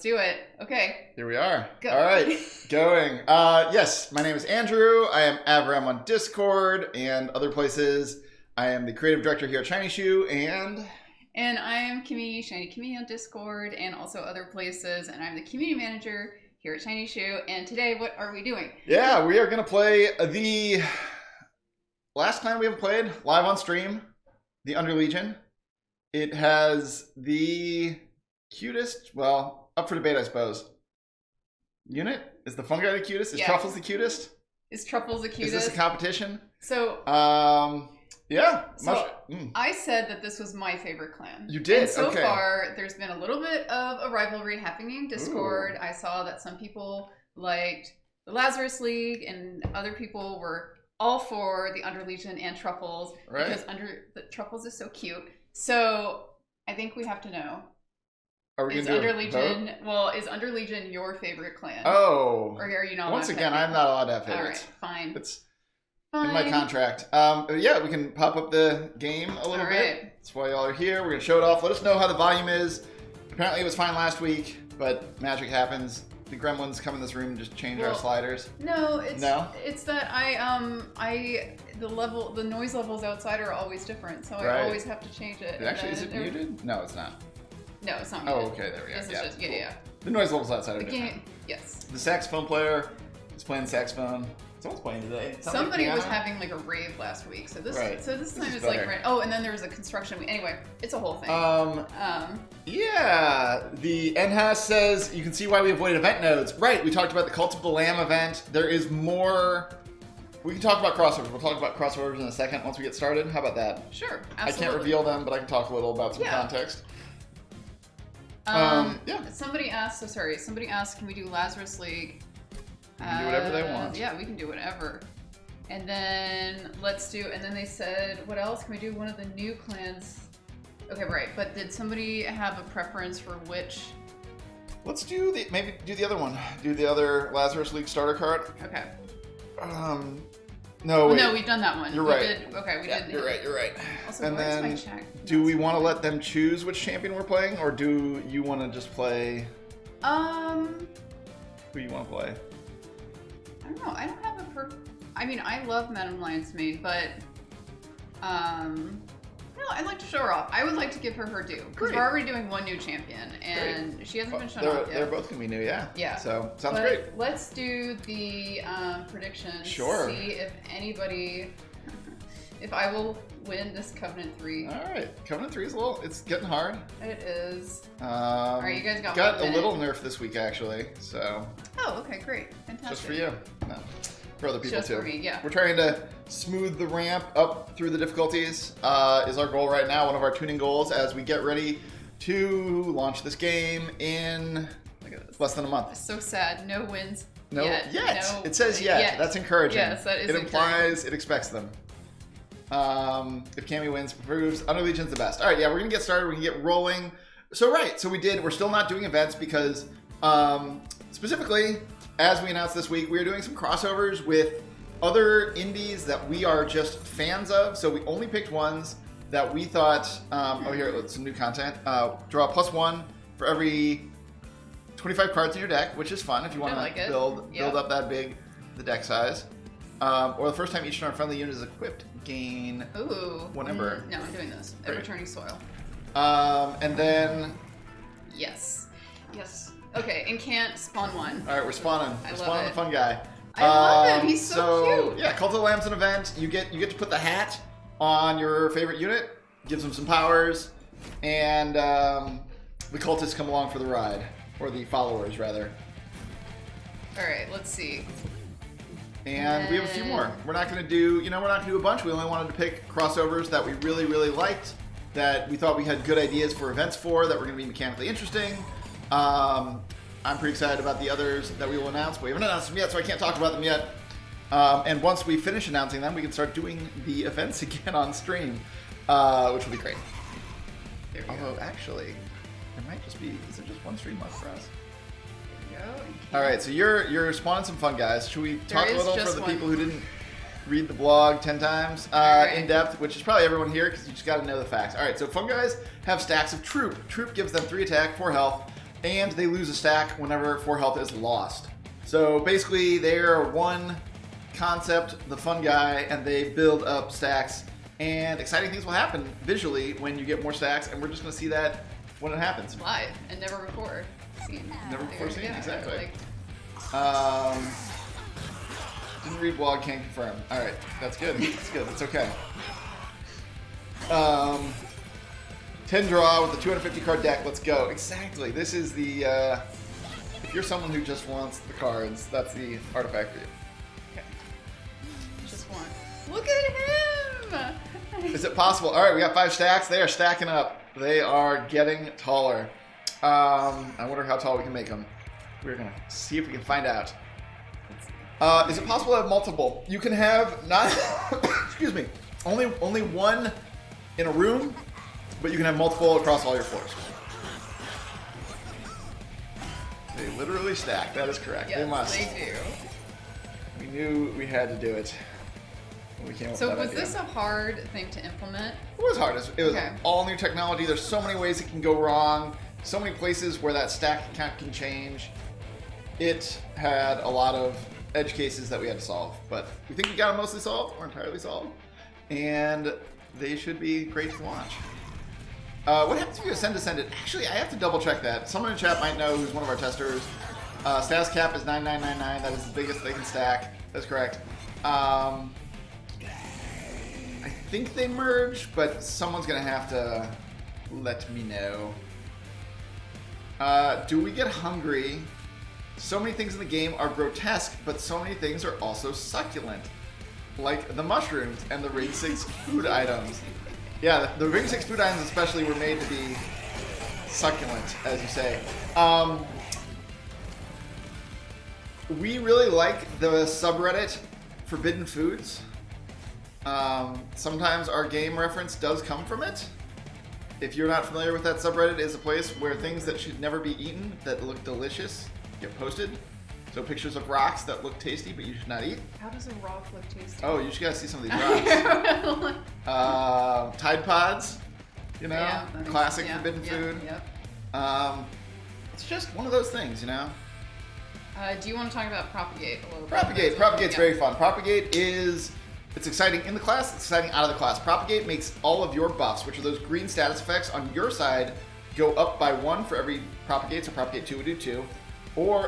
do it. Okay. Here we are. Go. All right, going. Yes, my name is Andrew. I am Avarem on Discord and other places. I am the creative director here at ShinyShoe, And I am ShinyCami on Discord and also other places, and I'm the community manager here at ShinyShoe. And today, what are we doing? Yeah, we are going to play the last time we have played live on stream, the Underlegion. It has the cutest, well, up for debate, I suppose. Unit? Is the Funguy the cutest? Is Truffles the cutest? Is Truffles the cutest? Is this a competition? So, yeah. I said that this was my favorite clan. You did? And so okay. far, there's been a little bit of a rivalry happening in Discord. Ooh. I saw that some people liked the Lazarus League, and other people were all for the Underlegion and Truffles. Right. Because the Truffles is so cute. So, I think we have to know. Are we going to do Underlegion, well, is Underlegion your favorite clan? Oh. Or are you not allowed Once to again, have I'm not allowed to have favorites. All right, fine. It's in my contract. Yeah, we can pop up the game a little bit. That's why y'all are here. We're going to show it off. Let us know how the volume is. Apparently it was fine last week, but magic happens. The gremlins come in this room and just change our sliders. No, it's that the noise levels outside are always different, so I always have to change it. Actually, is it muted? No, it's not. No, it's not muted. Oh, okay, there we go. This is just, yeah. The noise levels outside are different. Yes. The saxophone player is playing saxophone. Someone's playing today. Somebody was having like a rave last week, so this time it's like and then there was a construction week. Anyway, it's a whole thing. Yeah, the NHAS says you can see why we avoided event nodes. Right, we talked about the Cult of the Lamb event. There is more. We can talk about crossovers. We'll talk about crossovers in a second once we get started. How about that? Sure, absolutely. I can't reveal them, but I can talk a little about some context. Yeah. Somebody asked, can we do Lazarus League? They can do whatever they want. Yeah, we can do whatever. And then and then they said, what else? Can we do one of the new clans? Okay, right. But did somebody have a preference for which? Let's do maybe do the other one. Do the other Lazarus League starter card. Okay. No, wait. No, we've done that one. You're right. We did. You're right. Also, and then, my check? do we want to let them choose which champion we're playing, or do you want to just play? Who you want to play? I don't know. I don't have a I mean, I love Madame Lionsmane, but no, I'd like to show her off. I would like to give her her due because we're already doing one new champion, and she hasn't been shown off yet. They're both gonna be new, yeah. Yeah. So sounds great. Let's do the predictions. Sure. See if anybody, if I will win this Covenant 3. All right, Covenant 3 is it's getting hard. It is. All right, you guys got a little nerf this week actually, so. Oh, okay, great, fantastic. Just for you. No. For other people too. For me, yeah. We're trying to smooth the ramp up through the difficulties. Is our goal right now. One of our tuning goals as we get ready to launch this game in less than a month. So sad. No wins. No, yet. No, it says yet. That's encouraging. Yes, that is. It implies it expects them. If Cami wins, proves Underlegion's the best. All right, yeah, we're gonna get started. We're gonna get rolling. So we're still not doing events because specifically, as we announced this week, we are doing some crossovers with other indies that we are just fans of. So we only picked ones that we thought, here, some new content. Draw +1 for every 25 cards in your deck, which is fun if you want to build up the deck size. Or the first time each of our friendly unit is equipped, gain one ember. No, I'm doing this. Returning soil. And then... Yes. Okay, and can't spawn one. All right, we're spawning. We're spawning the Funguy. I love him. He's so cute. Yeah, Cult of the Lamb's an event. You get to put the hat on your favorite unit. Gives them some powers, and the cultists come along for the ride, or the followers rather. All right, let's see. And we have a few more. We're not going to do a bunch. We only wanted to pick crossovers that we really, really liked, that we thought we had good ideas for events for, that were going to be mechanically interesting. I'm pretty excited about the others that we will announce. We haven't announced them yet, so I can't talk about them yet. And once we finish announcing them, we can start doing the events again on stream, which will be great. Although, actually, there might just be... Is there just one stream left for us? All right, so you're spawning some fun guys. Should we talk a little for the people who didn't read the blog 10 times in depth, which is probably everyone here because you just got to know the facts. All right, so fun guys have stacks of troop. Troop gives them 3 attack, 4 health. and they lose a stack whenever 4 health is lost. So basically, they are one concept, the Funguy, and they build up stacks. And exciting things will happen visually when you get more stacks, and we're just going to see that when it happens. Live and never before seen. Never before seen, Yeah, exactly. like, didn't read blog, can't confirm. All right, that's good. That's good. That's okay. 10 draw with the 250 card deck. Let's go. Exactly. This is the. If you're someone who just wants the cards, that's the artifact for you. okay. Just one. Look at him! Is it possible? All right, we got 5 stacks. They are stacking up. They are getting taller. I wonder how tall we can make them. We're gonna see if we can find out. Is it possible to have multiple? You can have not. Excuse me. Only one in a room, but you can have multiple across all your floors. They literally stack. That is correct. Yes, they must. they do. We knew we had to do it. We came up So with that was idea. this a hard thing to implement? It was hard. It was Okay. all new technology. There's so many ways it can go wrong. So many places where that stack count can change. It had a lot of edge cases that we had to solve, but we think we got them mostly solved or entirely solved, and they should be great to watch. What happens if you ascend descended? Actually, I have to double check that. Someone in chat might know who's one of our testers. Status cap is 9999. That is the biggest they can stack. That's correct. I think they merge, but someone's gonna have to let me know. Do we get hungry? So many things in the game are grotesque, but so many things are also succulent. Like the mushrooms and the Ring 6 food items. Yeah, the Ring 6 food items especially were made to be succulent, as you say. We really like the subreddit Forbidden Foods. Sometimes our game reference does come from it. If you're not familiar with that subreddit, it's a place where things that should never be eaten that look delicious get posted. So pictures of rocks that look tasty but you should not eat. How does a rock look tasty? Oh, you just gotta see some of these rocks. Tide Pods, you know, Yeah, classic yeah, forbidden yeah, food. Yep. It's just one of those things, you know. Do you want to talk about Propagate a little bit? Propagate's Yeah. very fun. Propagate it's exciting in the class, it's exciting out of the class. Propagate makes all of your buffs, which are those green status effects on your side, go up by 1 for every Propagate, so Propagate 2 would do 2.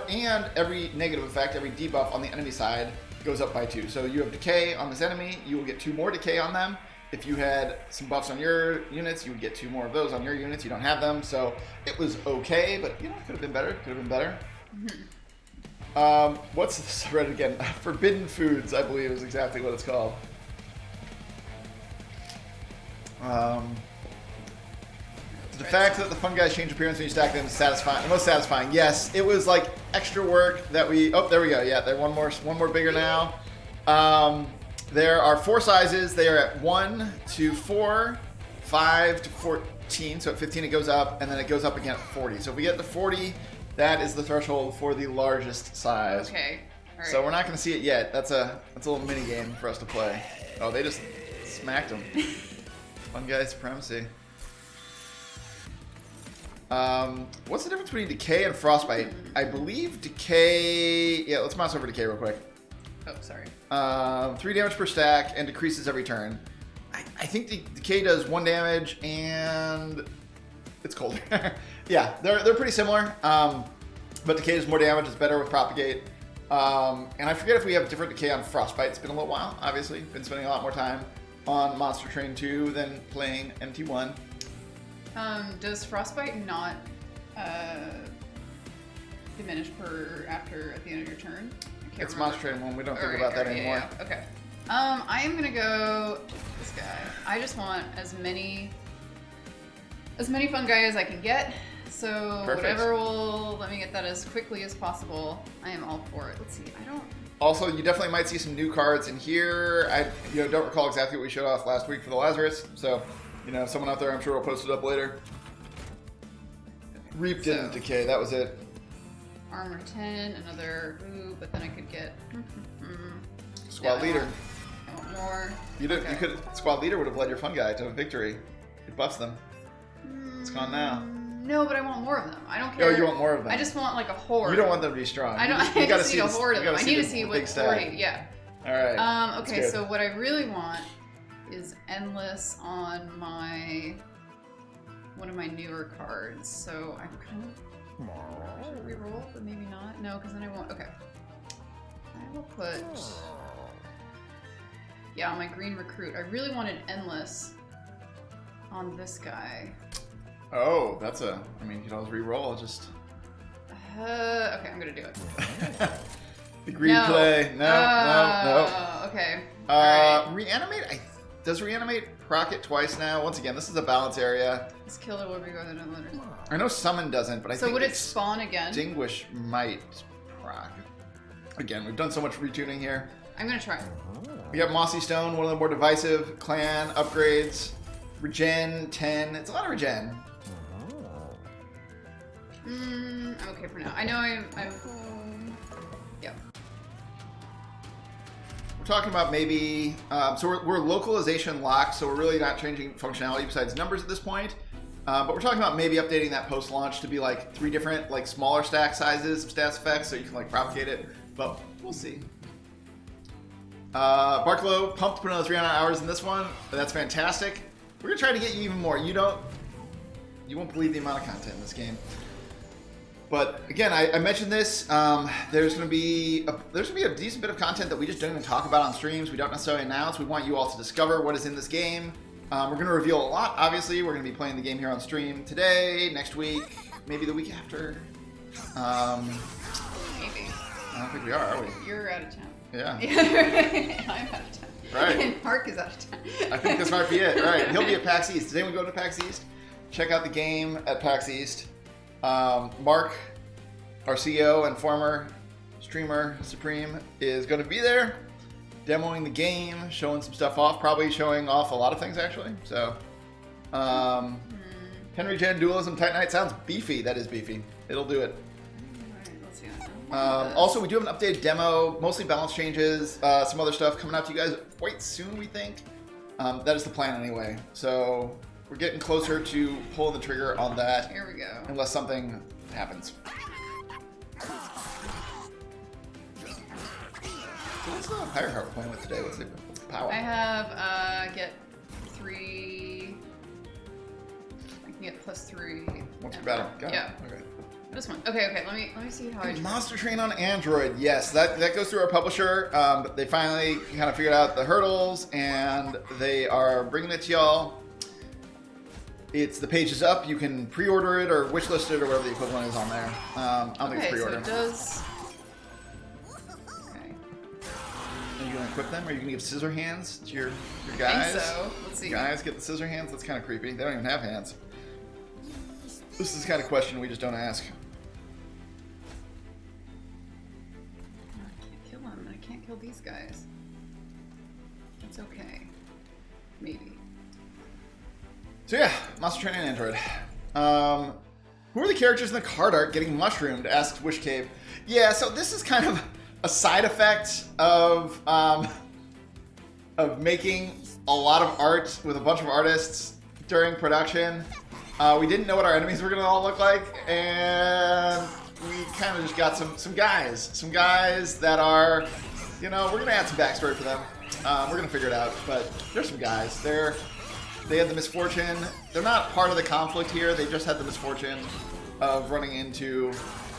And every negative effect, every debuff on the enemy side goes up by 2. So you have decay on this enemy, you will get 2 more decay on them. If you had some buffs on your units, you would get 2 more of those on your units. You don't have them, so it was okay, but you know, it could have been better. Could have been better. What's this subreddit again? Forbidden Foods, I believe, is exactly what it's called. The fact that the Funguy change appearance when you stack them is satisfying. The most satisfying, yes. It was like extra work that we. Oh, there we go. Yeah, they're one more bigger now. There are 4 sizes. They are at 1 to 4, 5 to 14. So at 15 it goes up, and then it goes up again at 40. So if we get to 40, that is the threshold for the largest size. Okay. All right. So we're not going to see it yet. That's a little mini game for us to play. Oh, they just smacked him. Funguy supremacy. What's the difference between decay and frostbite? I believe decay. Yeah, let's mouse over decay real quick. Oh, sorry. 3 damage per stack and decreases every turn. I think decay does 1 damage and it's colder. Yeah, they're pretty similar. But decay does more damage. It's better with propagate. And I forget if we have different decay on frostbite. It's been a little while. Obviously, been spending a lot more time on Monster Train 2 than playing MT1. Does frostbite not diminish at the end of your turn? I can't It's remember. Monster Train 1. We don't think Alright, about that alright, anymore. Yeah, yeah. Okay. I am gonna go this guy. I just want as many Funguy as I can get. So Perfect. whatever will let me get that as quickly as possible. I am all for it. Let's see. I don't. Also, you definitely might see some new cards in here. I don't recall exactly what we showed off last week for the Lazarus. So, someone out there I'm sure will post it up later. Reap didn't decay. That was it. Armor 10, another but then I could get Squad leader. I want more. You could. Squad leader would have led your Funguy to a victory. It buffs them. It's gone now. No, but I want more of them. I don't care. Oh, you want more of them? I just want like a horde. You don't want them to be strong. I don't. I just need a horde of them. I need to see what horde. Yeah. All right. Okay, so what I really want is endless on one of my newer cards. So I'm kind of should reroll, but maybe not. No, because then I won't. Okay. I will put. Yeah, on my green recruit. I really wanted endless on this guy. Oh, that's a. I mean, you can always reroll. I'll just. Okay, I'm gonna do it. The green play. No. Okay. Right. Reanimate. Does reanimate proc it twice now? Once again, this is a balance area. Let's kill it where we go to the letters. I know summon doesn't, but I think. So would it spawn again? Extinguish might proc. Again, we've done so much retuning here. I'm gonna try. We have Mossy Stone, one of the more divisive clan upgrades. Regen 10. It's a lot of regen. I'm okay for now. I know I'm yep. We're talking about maybe, so we're localization locked, so we're really not changing functionality besides numbers at this point. But we're talking about maybe updating that post-launch to be like 3 different, like smaller stack sizes of stats effects, so you can like propagate it. But we'll see. Barklow pumped to put another 300 hours in this one. But that's fantastic. We're gonna try to get you even more. You won't believe the amount of content in this game. But again, I mentioned this. There's gonna be a decent bit of content that we just don't even talk about on streams. We don't necessarily announce. We want you all to discover what is in this game. We're gonna reveal a lot. Obviously, we're gonna be playing the game here on stream today, next week, maybe the week after. Maybe. I don't think we are we? You're out of town. Yeah. And I'm out of town. Right. And Mark is out of town. I think this might be it. All right. He'll be at PAX East. Today we go to PAX East. Check out the game at PAX East. Mark, our CEO and former streamer Supreme, is going to be there, demoing the game, showing some stuff off, probably showing off a lot of things actually. So, Henry Jen Dualism Titan Knight sounds beefy. That is beefy. It'll do it. Also, we do have an updated demo, mostly balance changes, some other stuff coming out to you guys quite soon, we think. That is the plan anyway. So we're getting closer to pulling the trigger on that. Here we go. Unless something happens. So what's the Pirate Heart we're playing with today? What's the power? I have get 3. I can get +3. What's your battle? Got yeah. it. Okay. This one. Okay. Let me see how I. Monster Train on Android. Yes, that goes through our publisher. They finally kind of figured out the hurdles, and they are bringing it to y'all. The page is up. You can pre-order it or wishlist it or whatever the equivalent is on there. I don't think it's pre-order. So it does. Okay. Are you gonna equip them? Are you gonna give scissor hands to your guys? I think so. Let's see. Guys get the scissor hands. That's kind of creepy. They don't even have hands. This is the kind of question we just don't ask. I can't kill him. I can't kill these guys. That's okay. Maybe. So yeah, Monster Train and Android. Who are the characters in the card art getting mushroomed? Asks Wish Cave. Yeah, so this is kind of a side effect of making a lot of art with a bunch of artists during production. We didn't know what our enemies were gonna all look like, and we kind of just got some guys that are, we're gonna add some backstory for them. We're gonna figure it out, but there's some guys. They had the misfortune. They're not part of the conflict here. They just had the misfortune of running into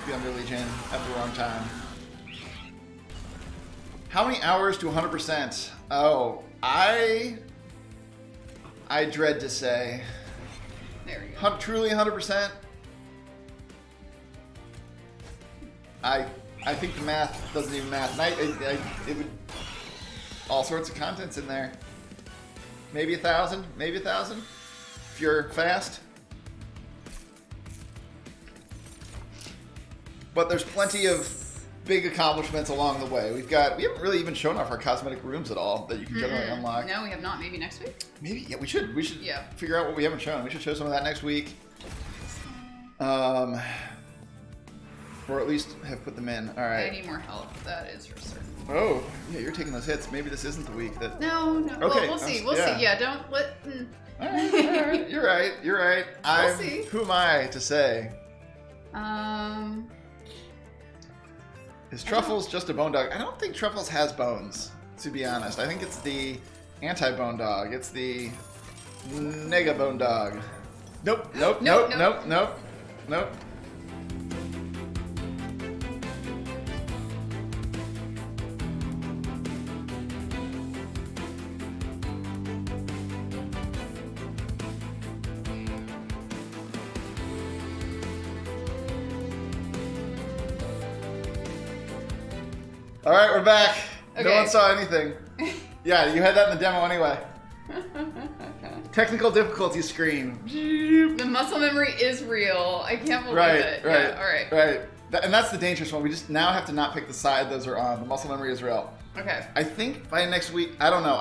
the Underlegion at the wrong time. How many hours to 100%? Oh, I dread to say. There we go. Truly 100%. I think the math doesn't even math. It would all sorts of contents in there. Maybe 1,000. Maybe 1,000. If you're fast. But there's plenty of big accomplishments along the way. We haven't really even shown off our cosmetic rooms at all that you can generally unlock. No, we have not. Maybe next week? Maybe, yeah, we should yeah. figure out what we haven't shown. We should show some of that next week. Or at least have put them in. All right. I need more help. That is for certain. Oh, yeah, you're taking those hits. Maybe this isn't the week that... No. Okay. We'll see. We'll see. Yeah, don't let... All right. You're right. You're right. We'll see. Who am I to say? Is Truffles just a bone dog? I don't think Truffles has bones, to be honest. I think it's the anti-bone dog. It's the nega bone dog. Nope. Nope. Nope. Nope. Nope. Nope. All right, we're back. Okay. No one saw anything. Yeah, you had that in the demo anyway. Technical difficulty screen. The muscle memory is real. I can't believe it. Right, Yeah, all right. right. And that's the dangerous one. We just now have to not pick the side those are on. The muscle memory is real. Okay. I think by next week, I don't know.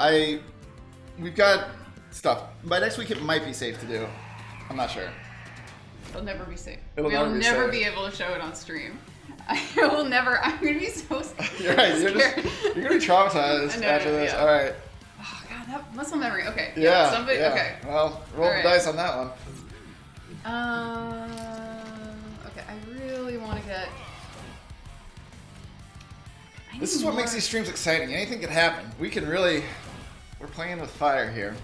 We've got stuff. By next week, it might be safe to do. I'm not sure. It'll never be safe. We'll never safe. be able to show it on stream. I will never. I'm gonna be so scared. You're right. You're gonna be traumatized after this. Yeah. All right. Oh god, that muscle memory. Okay. Yeah. Somebody. Yeah. Okay. Well, roll the right. dice on that one. Okay. I really want to get. This is what makes these streams exciting. Anything could happen. We can really. We're playing with fire here.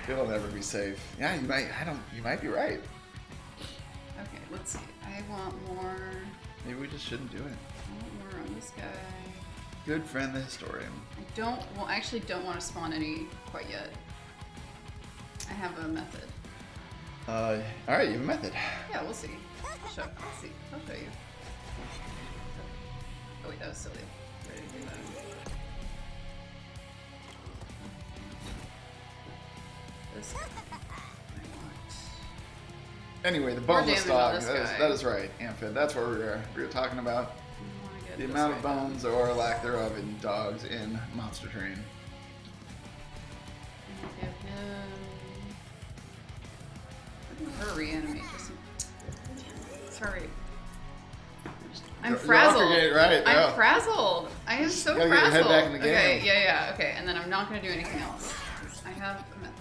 It'll never be safe. Yeah, you might. You might be right. Okay, let's see. I want more. Maybe we just shouldn't do it. I want more on this guy. Good friend, the historian. I actually don't want to spawn any quite yet. I have a method. All right, you have a method. Yeah, we'll see. Let's see. I'll show you. Oh wait, that was silly. Ready to do that. This guy. I want. Anyway, the More boneless damage on dog. this That guy. is right, Amphid. That's what we were talking about. I wanna get The this amount of guy. bones or lack thereof in dogs in Monster Train. I'll give him. Her reanimate. Sorry. I'm frazzled. Right, I'm yeah. frazzled. I am so Gotta get your frazzled. head back in the game. Okay, yeah. Okay, and then I'm not gonna do anything else. I have a method.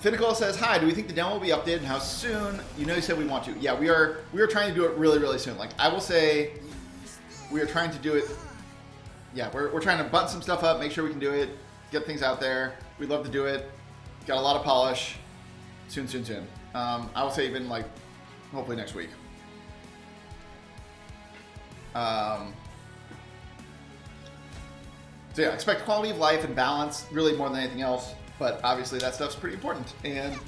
Finnical says, hi, do we think the demo will be updated and how soon? You know you said we want to. Yeah, we are trying to do it really, really soon. Like, I will say we are trying to do it. Yeah, we're trying to button some stuff up, make sure we can do it, get things out there. We'd love to do it. Got a lot of polish. Soon. I will say even like, hopefully next week. So yeah, expect quality of life and balance, really more than anything else. But obviously that stuff's pretty important, and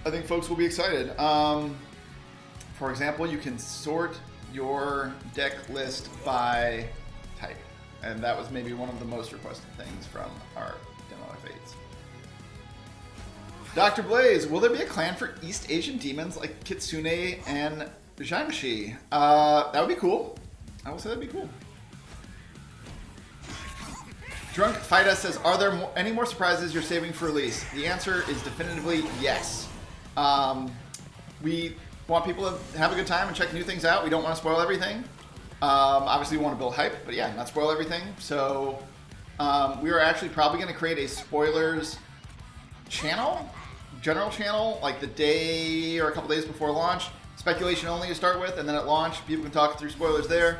I think folks will be excited. For example, you can sort your deck list by type, and that was maybe one of the most requested things from our demo F8s. Dr. Blaze, will there be a clan for East Asian demons like Kitsune and Jaimashi? That would be cool. I will say that'd be cool. Drunk Fida says, are there any more surprises you're saving for release? The answer is definitively yes. We want people to have a good time and check new things out. We don't want to spoil everything. Obviously, we want to build hype, but yeah, not spoil everything. So we are actually probably going to create a spoilers channel, general channel, like the day or a couple days before launch. Speculation only to start with, and then at launch, people can talk through spoilers there.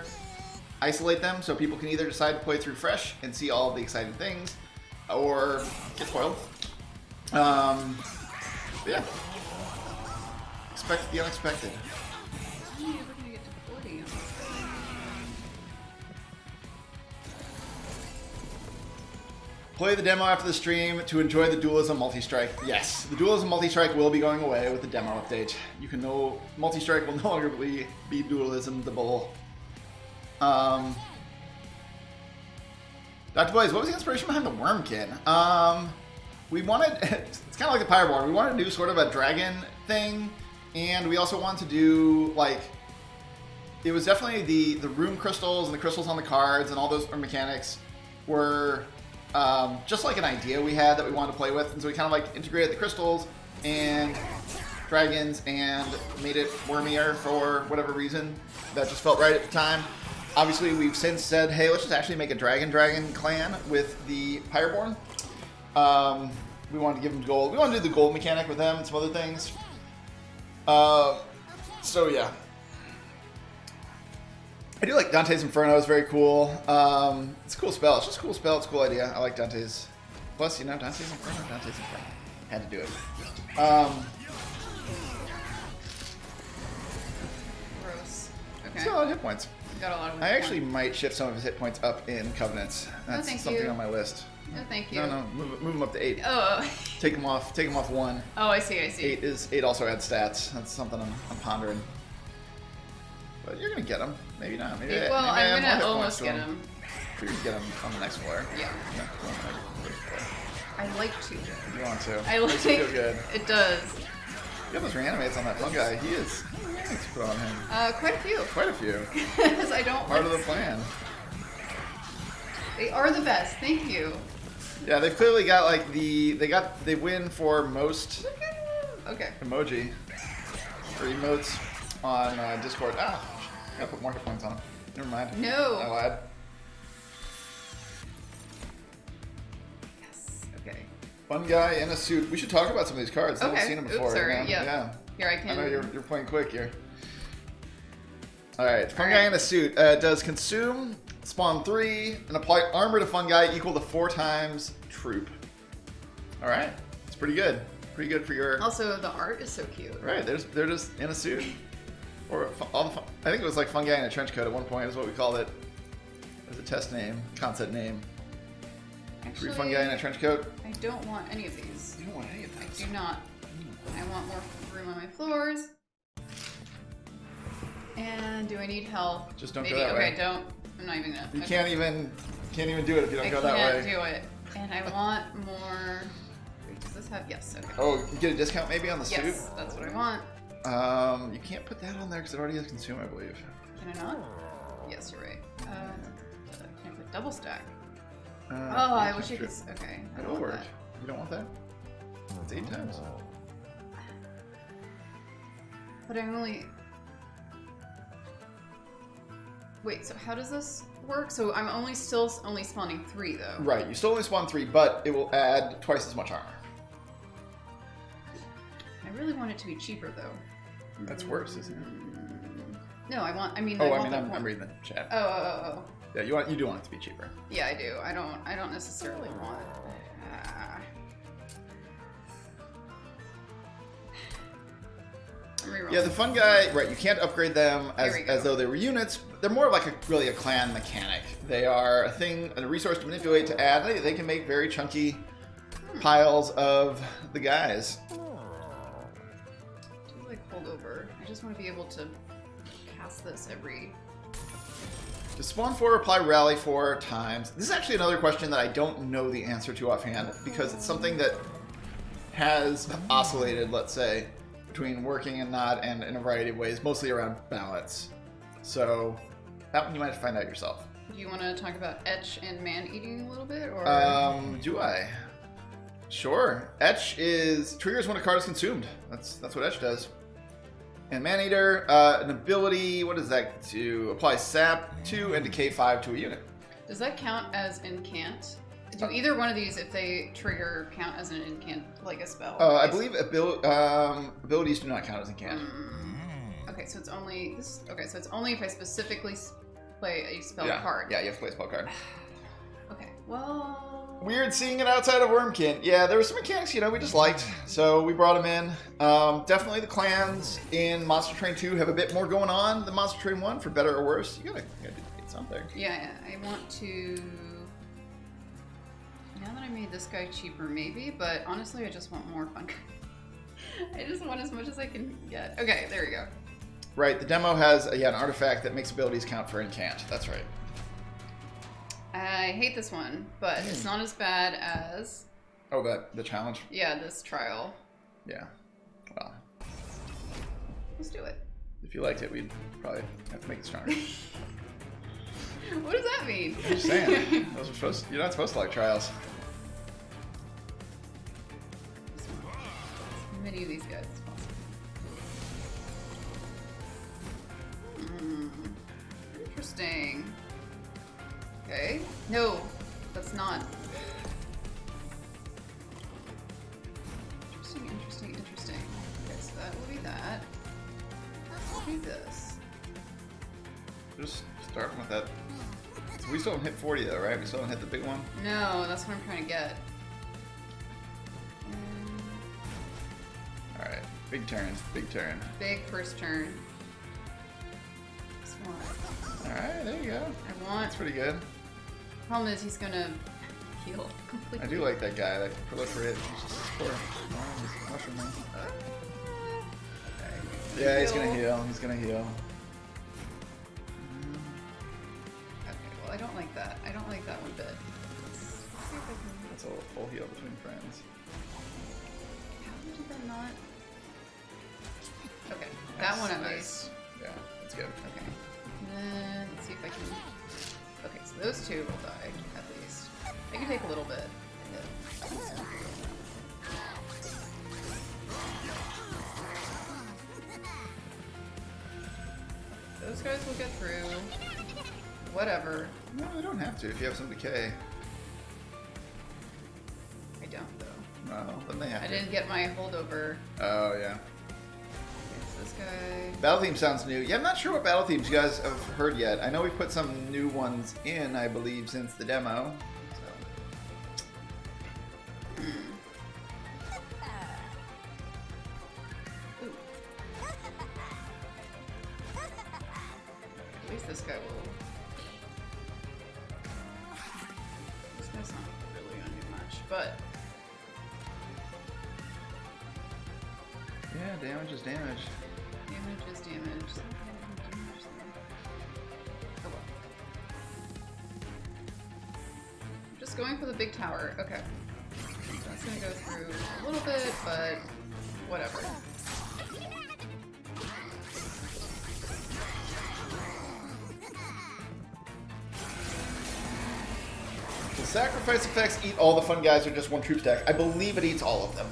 Isolate them so people can either decide to play through fresh and see all of the exciting things, or get spoiled. Yeah. Expect the unexpected. When are you ever gonna get to 40 on this guy? Play the demo after the stream to enjoy the Dualism Multi-Strike. Yes, the Dualism Multi-Strike will be going away with the demo update. You can know Multi-Strike will no longer be Dualism-able. Dr. Blaze, what was the inspiration behind the Wormkin? We wanted, it's kind of like the Pyreborn, we wanted to do sort of a dragon thing, and we also wanted to do, like, it was definitely the room crystals and the crystals on the cards and all those mechanics were just like an idea we had that we wanted to play with, and so we kind of like integrated the crystals and dragons and made it wormier for whatever reason that just felt right at the time. obviously, we've since said, hey, let's just actually make a Dragon clan with the Pyreborn. We wanted to give them gold. We want to do the gold mechanic with them and some other things. So yeah. I do like Dante's Inferno. It's very cool. It's a cool spell. It's just a cool spell. It's a cool idea. I like Dante's. Plus, you know, Dante's Inferno. Had to do it. Gross. Okay. He's got a lot of hit points. Got a lot of I actually might shift some of his hit points up in Covenants. That's something on my list. No, thank you. No, move him up to 8. Oh. Take him off 1. Oh, I see. 8 also adds stats. That's something I'm pondering. But you're gonna get him. Maybe not. Maybe Well, I'm gonna almost get him. You're gonna get him on the next floor. Yeah. I like to. You want to. I like Makes you feel good. It does. You have those reanimates on that Funguy. He is. How many reanimates you put on him? Quite a few. Quite a few. Because I don't. Part of the plan. They are the best. Thank you. Yeah, they've clearly got like they win for most Okay. emoji or emotes on Discord. Ah, gotta put more hit points on him. Never mind. No. I lied. Yes. Okay. Funguy in a suit. We should talk about some of these cards. I haven't seen them before. Oops, sorry. You know? Yeah. Here I can. I know you're playing quick here. All right, Funguy in a suit does consume, spawn 3, and apply armor to Funguy equal to 4 times troop. All right, it's pretty good. Pretty good for your. Also, the art is so cute. Right, they're just in a suit. Or I think it was like Funguy in a trench coat at one point is what we called it. As a test name, concept name. Actually, Funguy in a trench coat. I don't want any of these. You don't want any of those. I do not. I want more room on my floors. And do I need health? Just don't Maybe. go that way. Okay, don't. I'm not even gonna. You okay. can't even do it if you don't go that way. I can't do it. And I want more. Does this have? Yes. Okay. Oh, you get a discount maybe on the suit? Yes, that's what I want. You can't put that on there because it already has consume, I believe. Can I not? Yes, you're right. Can I put double stack? Oh, yeah, I wish I true. could. Okay. I It'll don't want work. that. You don't want that? It's 8 times. But I'm only. Wait, so how does this work? So I'm only spawning 3 though. Right, you still only spawn 3, but it will add twice as much armor. I really want it to be cheaper though. That's worse, isn't it? No, I want. I'm reading the chat. Oh. Yeah, you do want it to be cheaper. Yeah, I do. I don't necessarily want. Yeah, the Funguy, right, you can't upgrade them as though they were units. They're more like really a clan mechanic. They are a resource to manipulate, to add. They can make very chunky piles of the guys. Do like hold over. I just want to be able to cast this every. To spawn 4, apply rally 4 times. This is actually another question that I don't know the answer to offhand because it's something that has oscillated, let's say, between working and not, and in a variety of ways, mostly around balance. So that one you might have to find out yourself. Do you want to talk about etch and man-eating a little bit, or? Do I? Sure. Etch triggers when a card is consumed. That's what etch does. And Maneater, an ability. What does that do? Apply sap 2 and decay 5 to a unit. Does that count as incant? Do either one of these, if they trigger, count as an incant, like a spell? I believe abilities do not count as incant. Okay, so it's only this. Okay, so it's only if I specifically play a spell card. Yeah, you have to play a spell card. Okay, well. Weird seeing it outside of Wormkin. Yeah, there were some mechanics, we just liked, so we brought them in. Definitely the clans in Monster Train 2 have a bit more going on than Monster Train 1, for better or worse. You gotta do something. Yeah, I want to. Now that I made this guy cheaper, maybe, but honestly, I just want more fun. I just want as much as I can get. Okay, there we go. Right, the demo has an artifact that makes abilities count for incant. That's right. I hate this one, but it's not as bad as... Oh, the challenge? Yeah, this trial. Yeah. Well. Let's do it. If you liked it, we'd probably have to make it stronger. What does that mean? I'm just saying. You're not supposed to like trials. As many of these guys as possible. Interesting. Okay. No, that's not. Interesting, interesting, interesting. Okay, so that will be that. That will be this. Just starting with that. So we still haven't hit 40 though, right? We still haven't hit the big one? No, that's what I'm trying to get. Alright, big turn, big turn. Big first turn. This one. Alright, there you go. I want. That's pretty good. Problem is, he's gonna heal completely. I do like that guy, that proliferate. He's just poor. Just mushroom man. Okay. Yeah, he's gonna heal. He's gonna heal. Okay, well, I don't like that. I don't like that one bit. Let's see if I can. That's a full heal between friends. How did that not? Okay, that one at least. Yeah, that's good. Okay. And then let's see if I can. Okay, so those two will die at least. They can take a little bit. Those guys will get through. Whatever. No, they don't have to if you have some decay. I don't though. No, then they have I to. didn't get my holdover. Oh, yeah. Okay, so this guy. Battle theme sounds new. Yeah, I'm not sure what battle themes you guys have heard yet. I know we've put some new ones in, I believe, since the demo. So. Ooh. At least this guy will. This guy's not really gonna do much, but. Yeah, damage is damage. Damage is damage. Oh well. I'm just going for the big tower. Okay. That's gonna go through a little bit, but whatever. The sacrifice effects eat all the fun guys or just one troop stack? I believe it eats all of them.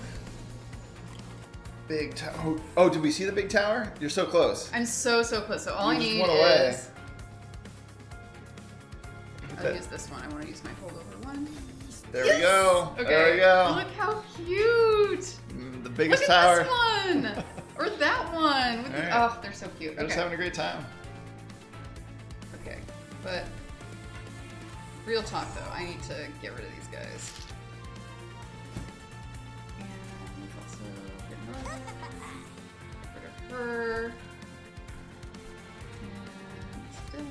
Big tower. Oh, did we see the big tower? You're so close. I'm so close. So all You I just need went away. is. I'll use this one. I want to use my holdover one. There we go. Okay. There we go. Look how cute. The biggest Look tower. at this one. Or that one. With the, Alright. oh, they're so cute. They're just Okay. having a great time. Okay. But real talk though, I need to get rid of these guys. And let's also get rid of her. And still.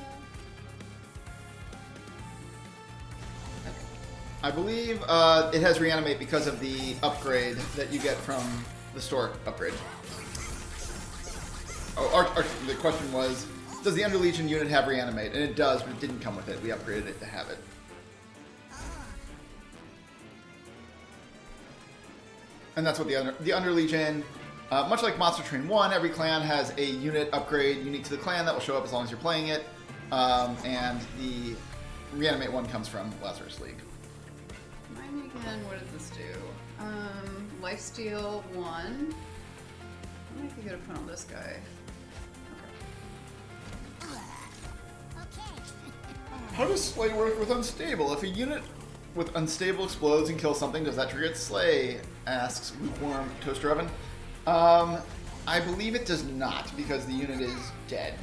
Okay. I believe it has reanimate because of the upgrade that you get from the store upgrade. Oh, the question was, does the Underlegion unit have reanimate? And it does, but it didn't come with it. We upgraded it to have it. And that's what the Underlegion, much like Monster Train 1, every clan has a unit upgrade unique to the clan that will show up as long as you're playing it. And the reanimate one comes from Lazarus League. Remind me again, what does this do? Lifesteal 1. What might be good to put on this guy? How does Slay work with Unstable? If a unit with Unstable explodes and kills something, does that trigger its Slay? Asks Lukewarm Toaster Oven. I believe it does not, because the unit is dead.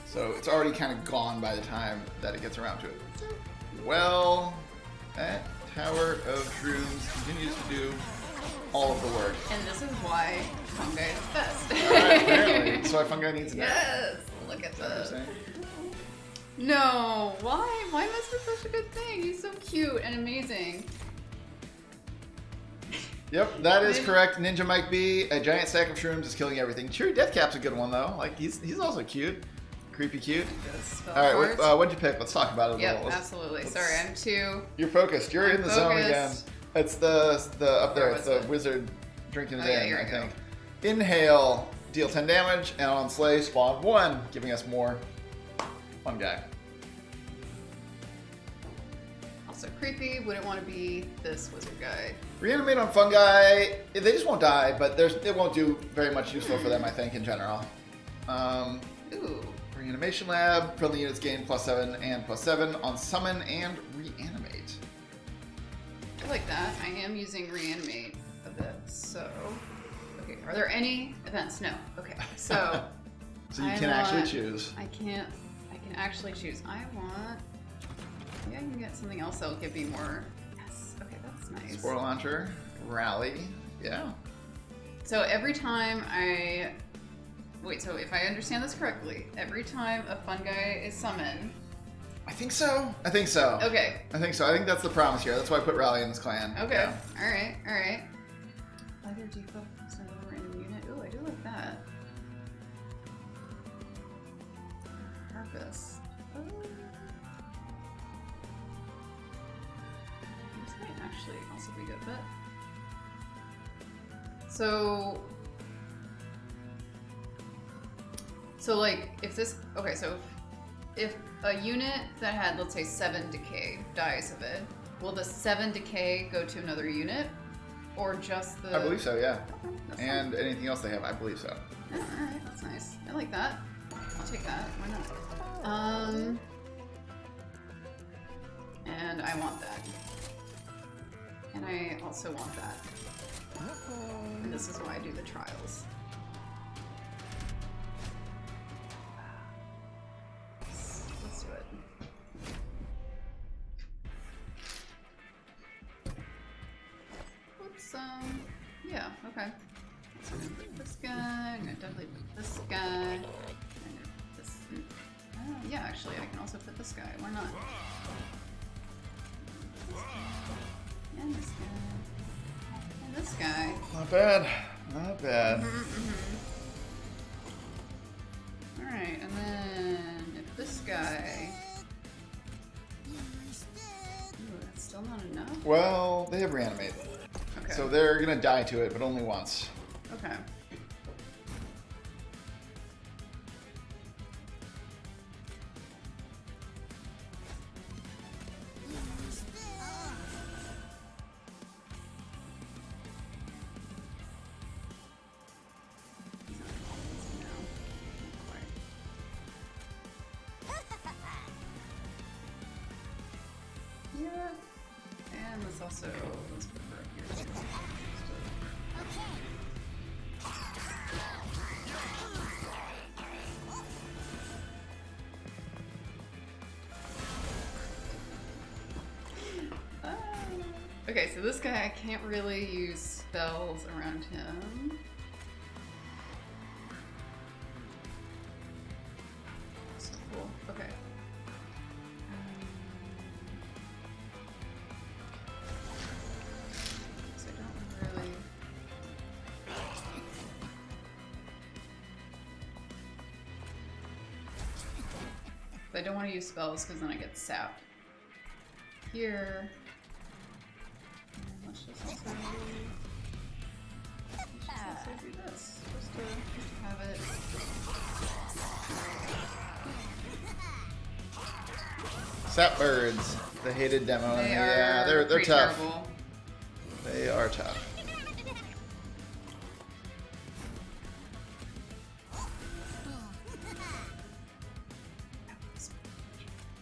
So it's already kind of gone by the time that it gets around to it. Well, that Tower of Shrooms continues to do all of the work. And this is why Funguy is best. Apparently. That's why Funguy needs an Yes! Look at Is that what you're this. saying? No! Why? Why was this such a good thing? He's so cute and amazing. Yep, that is correct. Ninja Mike B, a giant stack of shrooms is killing everything. Cheery Deathcap's a good one though. Like he's also cute, creepy cute. All right, what'd you pick? Let's talk about it a Yep, little. absolutely. Sorry, I'm too. You're focused. You're in the zone again. focused. It's the up there. Where It's was the it? wizard drinking it Oh, yeah, in. here I I go. think. Inhale, deal 10 damage, and on Slay spawn 1, giving us more fun guy. Also creepy. Wouldn't want to be this wizard guy. Reanimate on Fungi, they just won't die, but it won't do very much useful for them, I think, in general. Ooh. Reanimation Lab. Friendly units gain +7 and +7 on summon and reanimate. I like that. I am using reanimate a bit, so... Okay, are there any events? No. Okay, so... So you can actually choose. I can actually choose. I want... Maybe I can get something else that'll give me more... Yes, okay, that's nice. Spore Launcher, Rally, yeah. So every time I... Wait, so if I understand this correctly, every time a Funguy is summoned... I think so. I think so. Okay. I think so. I think that's the promise here. That's why I put Rally in this clan. Okay. Yeah. Alright, alright. Either debuff plus another random unit. Ooh, I do like that. Harvest. Oh. This might actually also be good, but... So like, if this... Okay, so if a unit that had, let's say, 7 decay dies of it, will the 7 decay go to another unit? Or just the... I believe so, yeah. Okay, that's And anything else they have, I believe so. Yeah, alright, that's nice. I like that. I'll take that. Why not? And I want that. And I also want that. And this is why I do the trials. Let's do it. Whoops, yeah, okay. So I'm gonna put this guy, I'm gonna definitely put this guy, and this, yeah, actually, I can also put this guy, why not? And this guy, and this guy. Not bad. Not bad. Alright, and then if this guy... Ooh, that's still not enough? Well, they have Reanimate. Okay. So they're gonna die to it, but only once. Okay. Yeah. And let's also, let's put her up here too. Okay, so this guy, I can't really use spells around him. So cool. Okay. So I don't really... I don't want to use spells because then I get sapped. Here. Let's just also do this, just to have it. Sapbirds, the hated demo. They yeah, are they're tough. terrible. They are tough.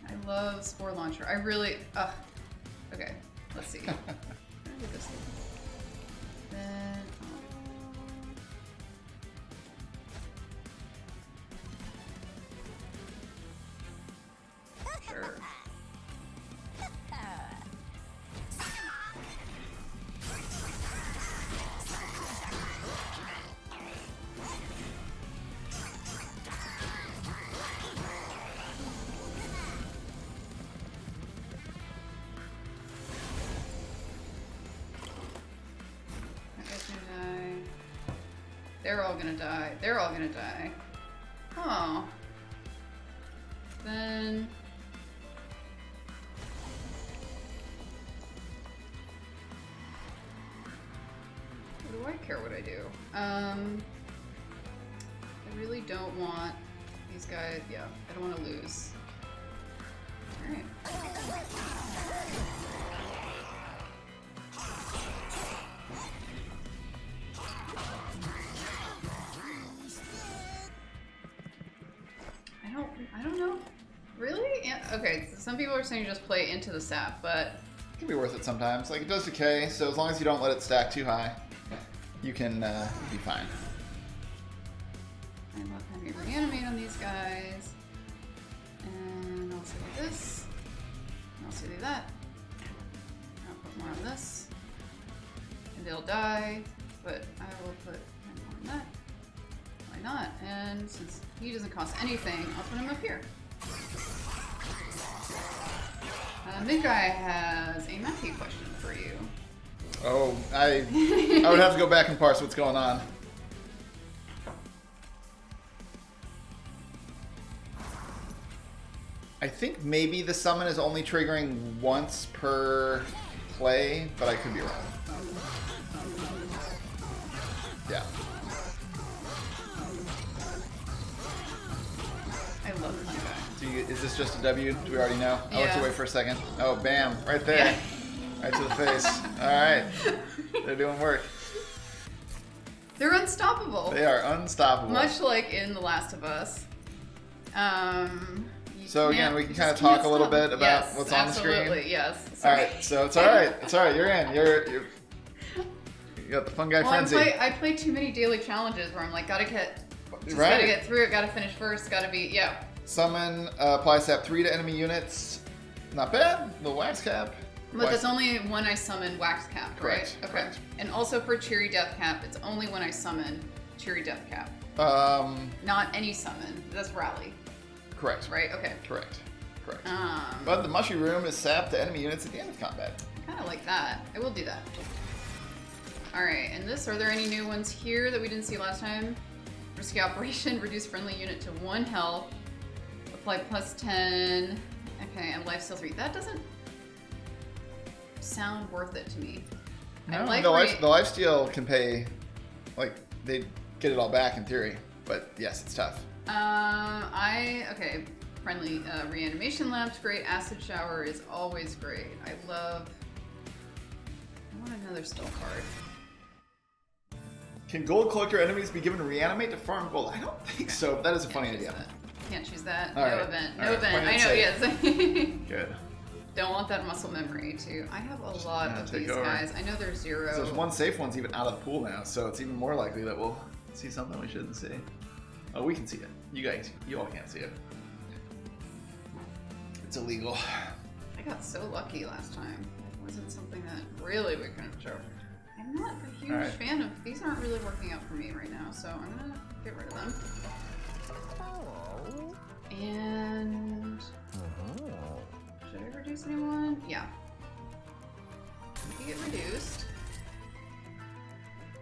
I love Spore Launcher. I really, okay, let's see. I'm gonna do this thing. Then, sure. They're all gonna die. They're all gonna die. Oh. Then... What do I care what I do? I really don't want these guys... Yeah, I don't want to lose. Alright. So some people are saying just play into the sap, but It can be worth it sometimes. Like, it does decay, so as long as you don't let it stack too high, you can be fine. I love having reanimate on these guys. And I'll also do this. And I'll also do that. I'll put more on this. And they'll die, but I will put more on that. Why not? And since he doesn't cost anything, I'll put him up here. Big guy has a Matthew question for you. Oh, I would have to go back and parse what's going on. I think maybe the summon is only triggering once per play, but I could be wrong. Yeah. I love Funguy. Is this just a W? Do we already know? I'll let Yeah. you wait for a second. Oh, bam. Right there. Right to the face. Alright. They're doing work. They're unstoppable. They are unstoppable. Much like in The Last of Us. So again, we can kind of talk a little bit about yes, what's on the screen. Absolutely, yes. Sorry. Alright, so it's alright. It's alright. You're in. You got the Funguy frenzy. I play too many daily challenges where I'm like, gotta get through it, gotta finish first, gotta be, yeah. Summon, apply sap 3 to enemy units. Not bad. Little wax cap. But that's only when I summon Wax Cap, Correct, right? Okay. correct. And also for Cheery Death Cap, it's only when I summon Cheery Death Cap. Not any summon. That's Rally, Correct. right? Okay. Correct. But the mushy room is sap to enemy units at the end of combat. Kind of like that. I will do that. All right, and this, are there any new ones here that we didn't see last time? Risky Operation, reduce friendly unit to 1 health. Apply plus 10. Okay, and lifesteal 3. That doesn't sound worth it to me. No, like the lifesteal can pay, like, they get it all back in theory. But yes, it's tough. Okay, friendly reanimation lamps, great. Acid shower is always great. I want another still card. Can gold collector enemies be given to reanimate to farm gold? I don't think so, but that is a funny idea. Can't choose that. All no right. event. All No right. event. Point I know, it yes. Good. Don't want that muscle memory too. I have a lot of take these over. guys. I know there's 0. So there's one safe one's even out of the pool now, so it's even more likely that we'll see something we shouldn't see. Oh, we can see it. You all can't see it. It's illegal. I got so lucky last time. It wasn't something that really we couldn't show. I'm not a huge fan of, these aren't really working out for me right now, so I'm gonna get rid of them. And should I reduce anyone? Yeah. You can get reduced.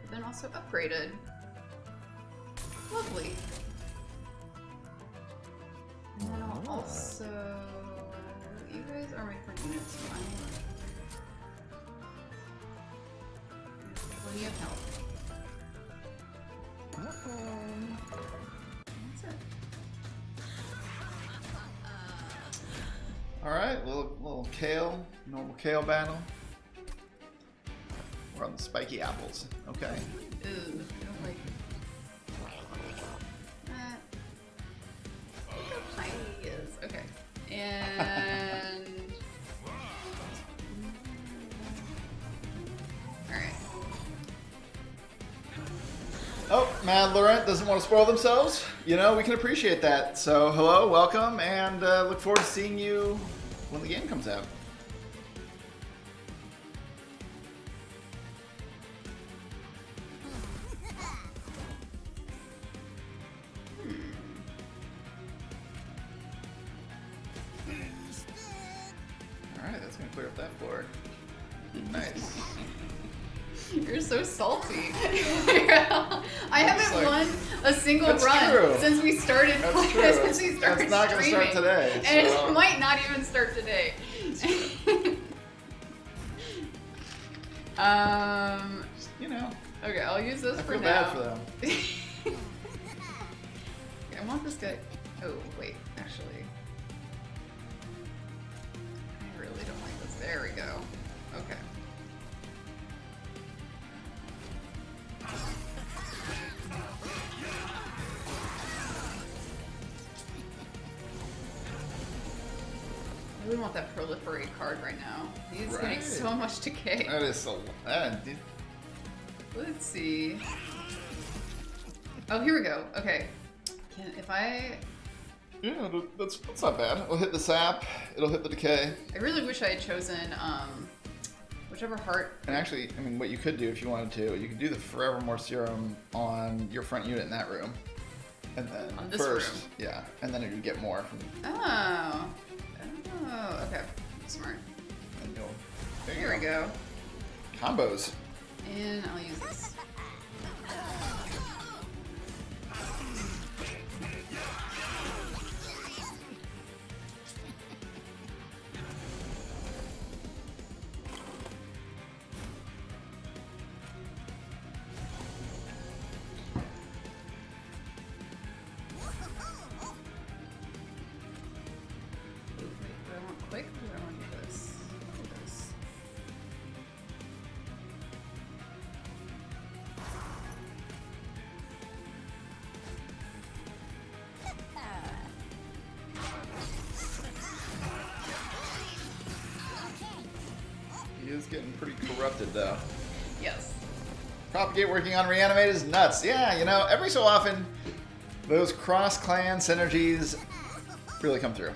But then also upgraded. Lovely. And then I'll also... You guys are my friend units, so I'm plenty of health. That's it. Alright, little kale, normal kale battle. We're on the spiky apples. Okay. Ooh, I don't like that. Look how tiny he is. Okay. And... Alright. Oh, Mad Laurent doesn't want to spoil themselves. You know, we can appreciate that. So, hello, welcome, and look forward to seeing you when the game comes out. Alright, that's going to clear up that floor. Nice. You're so salty. I haven't won a single That's run true. since we started. That's true. Since we started It's not going to start streaming. today. And so- it might not even start today. You know, Okay, I'll use this I for feel now. bad for them. Okay, I want this guy. Oh wait, actually, I really don't like this. There we go. Okay. really want that proliferate card right now. He's Right. getting so much decay. That is so. Let's see. Oh, here we go. Okay. If I... Yeah, that's not bad. It'll hit the sap. It'll hit the decay. I really wish I had chosen whichever heart. And actually, I mean, what you could do if you wanted to, you could do the Forevermore Serum on your front unit in that room. And then on this first, room? Yeah, and then you'd get more from. Oh, okay, smart. And There we go. Combos. And I'll use this. He is getting pretty corrupted, though. Yes. Propagate working on Reanimate is nuts. Yeah, you know, every so often, those cross-clan synergies really come through.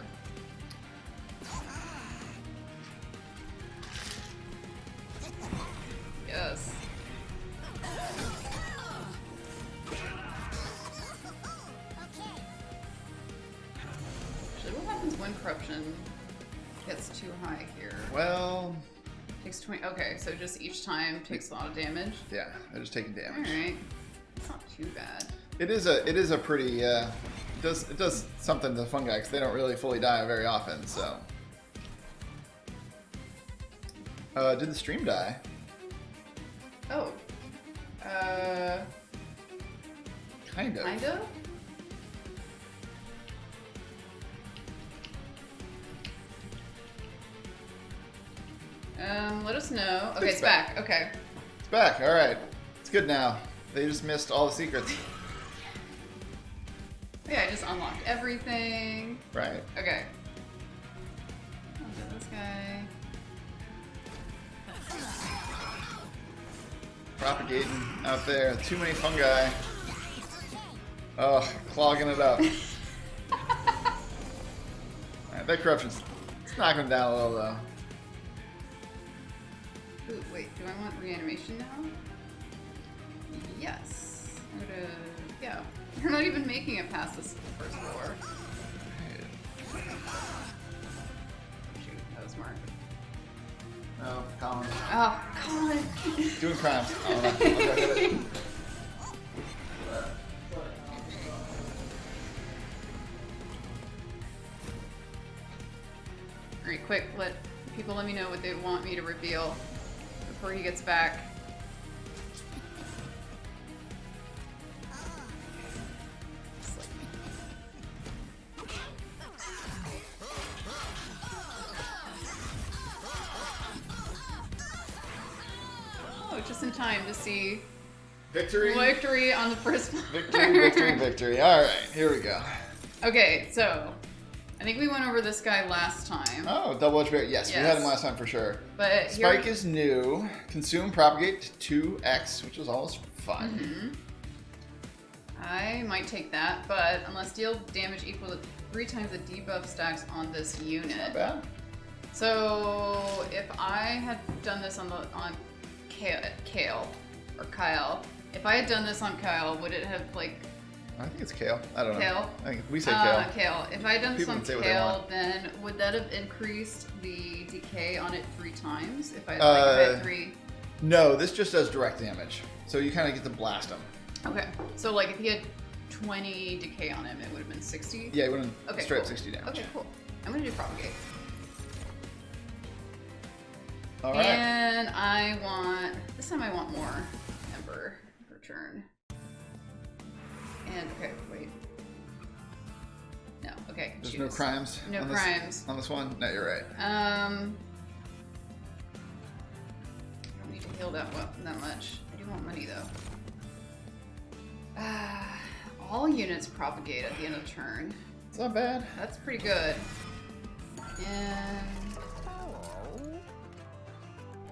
Yes. Actually, what happens when corruption gets too high here? Well... Takes 20. Okay, so just each time takes a lot of damage. Yeah, they're just taking damage. All right, it's not too bad. It is a pretty it does something to the Funguy because they don't really fully die very often. So, did the stream die? Oh, Kind of. kind of. Let us know. Okay, it's back. Okay. It's back. All right, it's good now. They just missed all the secrets. Yeah, I just unlocked everything. Right. Okay. I'll do this guy. Propagating out there. Too many fungi. Oh, clogging it up. Alright, that corruption's knocking him down a little though. Ooh, wait, do I want reanimation now? Yes. I'm gonna, yeah. You're not even making it past this first floor. Shoot, that was smart. No, Colin. Oh, Colin! Doing crimes. Oh, no. Okay, get it. Alright, quick, people let me know what they want me to reveal before he gets back. Oh, just in time to see victory on the first floor. Victory. All right, here we go. Okay, so I think we went over this guy last time. Oh, double edge barrier. Yes, we had him last time for sure. But Spike is new. Consume, propagate 2x, which is always fun. Mm-hmm. I might take that, but unless deal damage equal to 3 times the debuff stacks on this unit. Not bad. So if I had done this on Kale, if I had done this on Kyle, would it have like? I think it's Kale. I don't know. Kale? I think we say Kale. Kale. If I had done this People on can say what they Kale, want. then would that have increased the decay on it 3 times? If I, if I had 3? No, this just does direct damage. So you kind of get to blast him. Okay. So like if he had 20 decay on him, it would have been 60? Yeah, he wouldn't straight up cool. 60 damage. Okay, cool. I'm gonna do propagate. All right. And this time I want more Ember per turn. And, okay, wait. No, okay. There's choose. no crimes. No on crimes. On this one? No, you're right. I don't need to heal that much. I do want money though. All units propagate at the end of turn. It's not bad. That's pretty good. And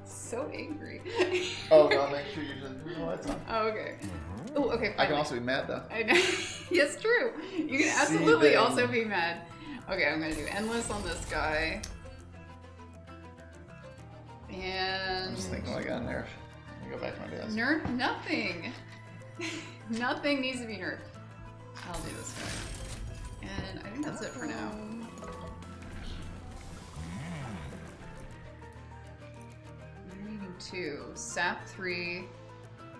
so angry. Oh, well, make sure you just turn the lights on. Oh, okay. Oh, okay. I can also be mad though. I know. Yes, true. You can absolutely also be mad. Okay, I'm gonna do endless on this guy. And I'm just thinking what I got in there. Let me go back to my desk. nerf nothing. Nothing needs to be nerfed. I'll do this guy. And I think that's it for now. I'm needing 2. Sap 3.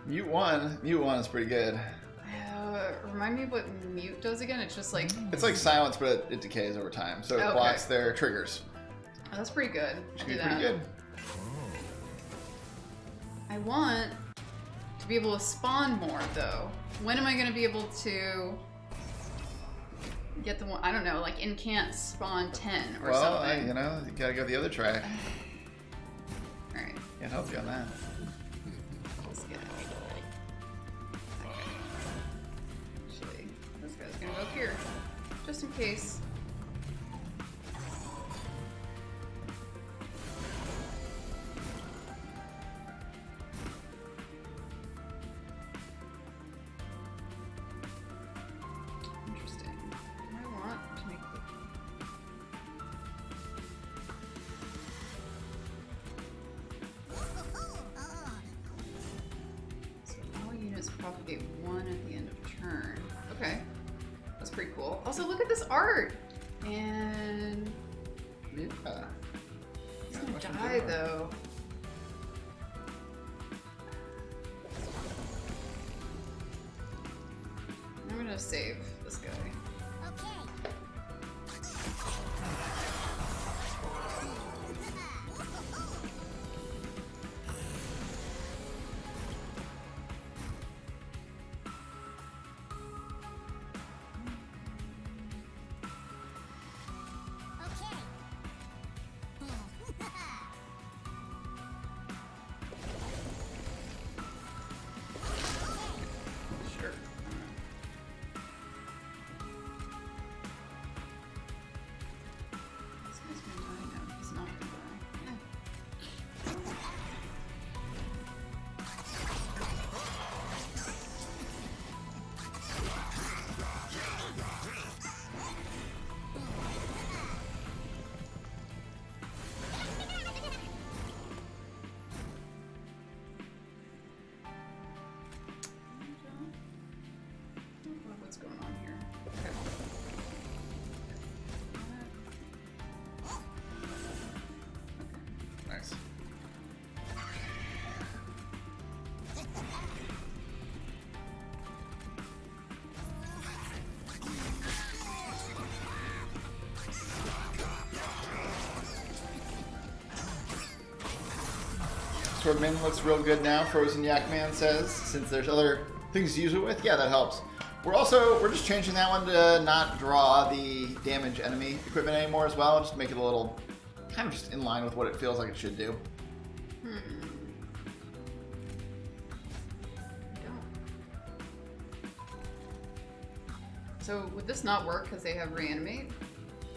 Mute 1. Mute 1 is pretty good. Remind me what mute does again? It's just like... It's like silence, but it decays over time. So it blocks their triggers. Oh, that's pretty good. Should be pretty good. I want to be able to spawn more, though. When am I going to be able to get the one? I don't know, like incant spawn 10 or something. Well, you know, you gotta go the other track. Alright. Can't help you on that. Let's get it. Okay. Actually, this guy's going to go up here. Just in case. Propagate 1 at the end of turn. Okay. That's pretty cool. Also, look at this art! And... Yeah. He's gonna die, though. I'm gonna save this guy. What's going on here? Okay. Nice. Swordman looks real good now, Frozen Yak Man says, since there's other things to use it with. Yeah, that helps. We're just changing that one to not draw the damage enemy equipment anymore as well, just to make it a little kind of just in line with what it feels like it should do. So would this not work because they have reanimate?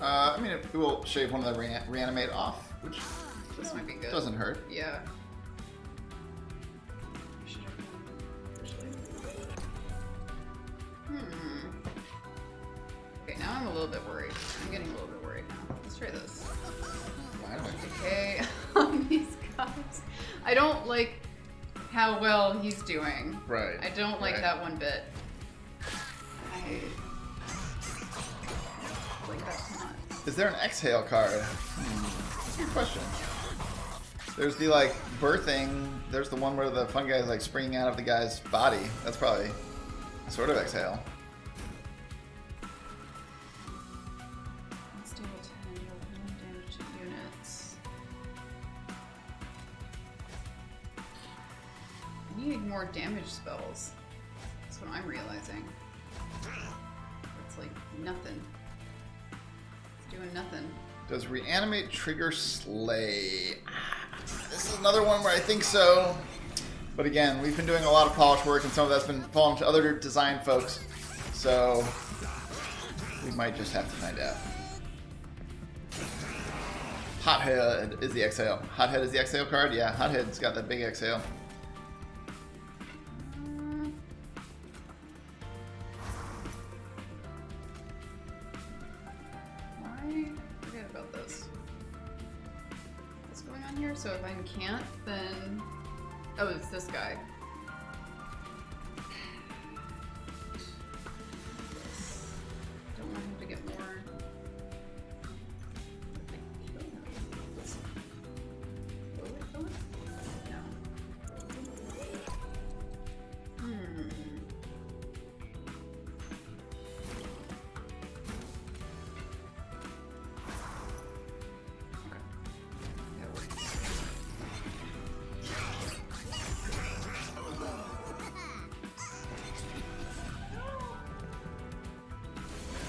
I mean, it will shave one of the reanimate off, which this might be good. Doesn't hurt. Yeah. Okay, now I'm a little bit worried. I'm getting a little bit worried now. Let's try this. Okay, on these guys. I don't like how well he's doing. Right. I don't like that one bit. Like that's not. Is there an exhale card? That's a good question. There's the like birthing. There's the one where the fungi is like springing out of the guy's body. That's probably sort of exhale. Let's do 10 damage to units. I need more damage spells. That's what I'm realizing. It's like nothing. It's doing nothing. Does reanimate trigger slay? This is another one where I think so. But again, we've been doing a lot of polish work and some of that's been falling to other design folks. So we might just have to find out. Hothead is the exhale. Hothead is the exhale card? Yeah, Hothead's got that big exhale. Forget about this. What's going on here? So if I can't, then... Oh, it's this guy. Don't want him to get more...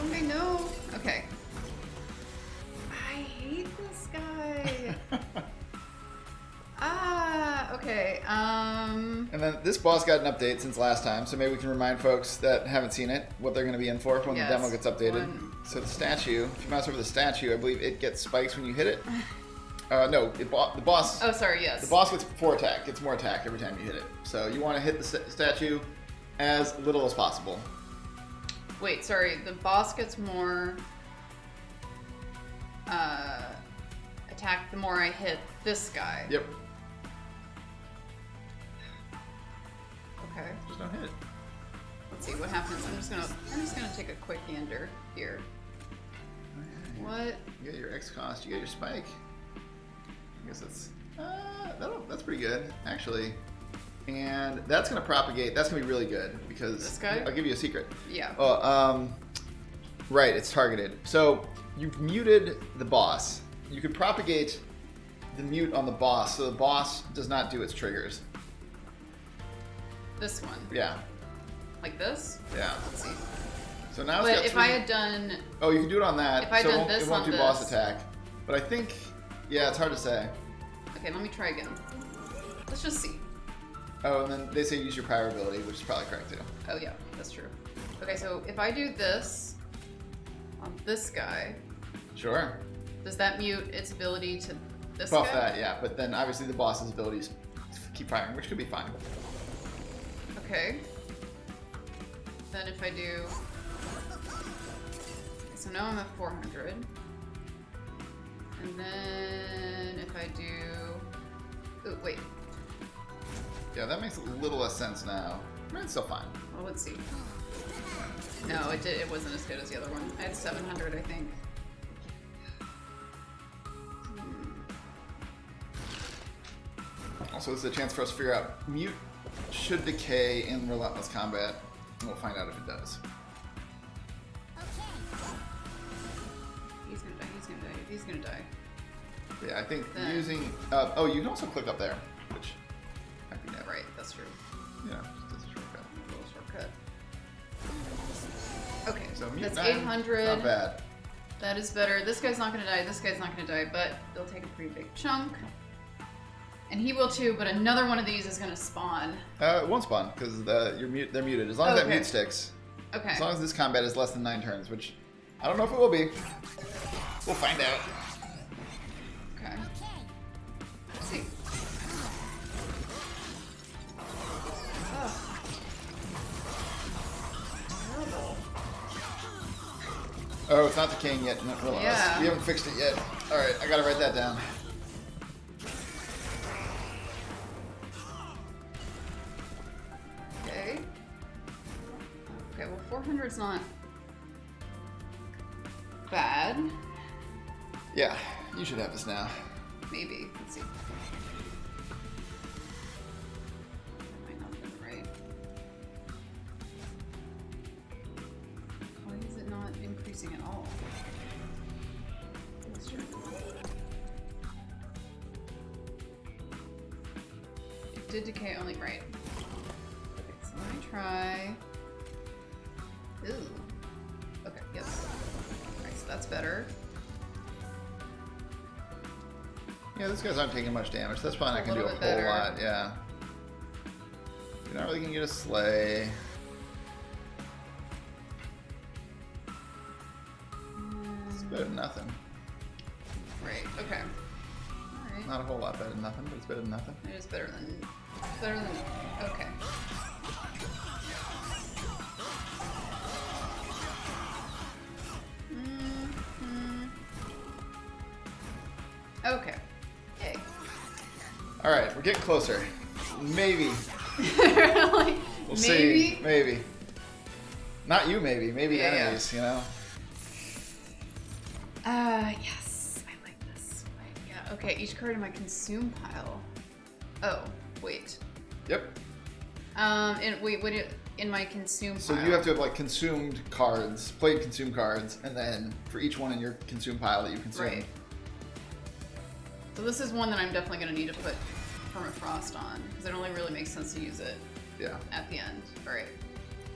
Okay, no. Okay. I hate this guy. Okay. And then this boss got an update since last time, so maybe we can remind folks that haven't seen it what they're going to be in for when the demo gets updated. So the statue, if you mouse over the statue, I believe it gets spikes when you hit it. No, the boss. Oh, sorry. Yes. The boss gets 4 attack. Gets more attack every time you hit it. So you want to hit the statue as little as possible. Wait, sorry. The boss gets more attack the more I hit this guy. Yep. Okay. Just don't hit it. Let's see what happens. I'm just gonna take a quick gander here. Okay. What? You get your X cost. You get your spike. I guess that's pretty good actually. And that's gonna propagate. That's gonna be really good because this guy? I'll give you a secret. Yeah. Right. It's targeted. So you've muted the boss. You could propagate the mute on the boss, so the boss does not do its triggers. This one. Yeah. Like this? Yeah. Let's see. So now it's But got if 3... I had done... Oh, you can do it on that. If I so done this it won't on do boss this. attack. But I think... Yeah, it's hard to say. Okay, let me try again. Let's just see. Oh, and then they say use your power ability, which is probably correct too. Oh yeah, that's true. Okay, so if I do this on this guy, Sure. does that mute its ability to this Buff guy? that, yeah. But then obviously the boss's abilities keep firing, which could be fine. Okay. Then if I do... So now I'm at 400. And then if I do... Oh, wait. Yeah, that makes a little less sense now. I mean, it's still fine. Well, let's see. No, it wasn't as good as the other one. I had 700, I think. Also, this is a chance for us to figure out mute should decay in relentless combat, and we'll find out if it does. He's gonna die, he's gonna die, he's gonna die. Yeah, I think Then. using... oh, you can also click up there, which might be nice. Right, that's true. Yeah, just a shortcut. A little shortcut. Okay, So mute that's 9, 800. Not bad. That is better. This guy's not gonna die, this guy's not gonna die, but they'll take a pretty big chunk. And he will too, but another one of these is gonna spawn. It won't spawn, because they're muted. As long as that Okay. mute sticks. Okay. As long as this combat is less than 9 turns, which I don't know if it will be. We'll find out. Okay. Let's see. Oh. Terrible. Oh, it's not decaying yet. No, realize. Yeah. We haven't fixed it yet. Alright, I gotta write that down. Okay. Okay, well 400's not bad. Yeah, you should have this now. Maybe. Let's see. That might not have been right. Why is it not increasing at all? Let's try. It did decay only right. Okay, so let me try. Ooh. Okay, yes. Alright, so that's better. Yeah, these guys aren't taking much damage. That's fine. I can do a little whole bit better. lot. Yeah. You're not really gonna get a sleigh. It's better than nothing. Right, okay. Not a whole lot better than nothing, but it's better than nothing. It is better than okay. Okay. Yay. All right, we're getting closer. Maybe. Really? We'll see. Maybe. Not you, maybe. Maybe enemies, you know? Yes. I like this. Yeah, okay. Each card in my consume pile. Oh, wait. Yep. In my consume pile. So you have to have like consumed cards, played consumed cards, and then for each one in your consume pile that you consume. Right. So this is one that I'm definitely going to need to put Permafrost on, because it only really makes sense to use it at the end. All right.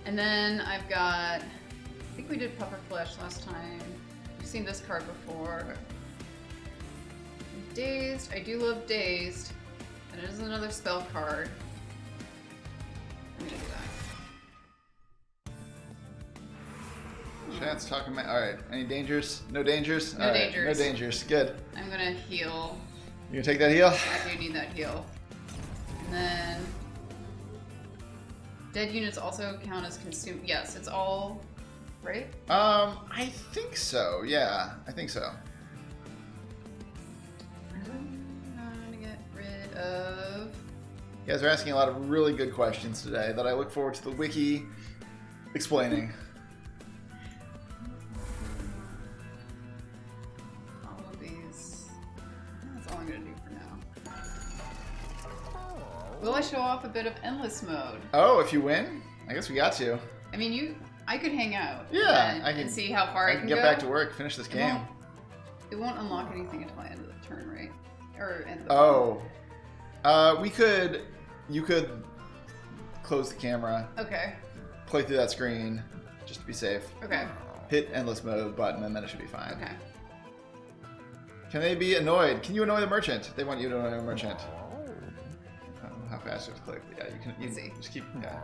And then I've got, I think we did Puffer Flesh last time. We've seen this card before. Dazed. I do love Dazed. And it is another spell card. I'm going to do that. Chance talking about. All right. Any dangers? No dangers? No dangers. No dangers. Good. I'm going to heal. You gonna take that heal? I do need that heal. And then dead units also count as consumed. Yes, it's all right. I think so. Yeah, I think so. I'm gonna get rid of. You guys are asking a lot of really good questions today that I look forward to the wiki explaining. Will I show off a bit of endless mode? Oh, if you win? I guess we got to. I mean, I could hang out. Yeah, and see how far I can get go. back to work, finish this game. It won't unlock anything until the end of the turn, right? Or end of the you could close the camera. Okay. Play through that screen, just to be safe. Okay. Hit endless mode button, and then it should be fine. Okay. Can they be annoyed? Can you annoy the merchant? They want you to annoy the merchant. How fast you have to click. Yeah, you can see. Just keep. Yeah.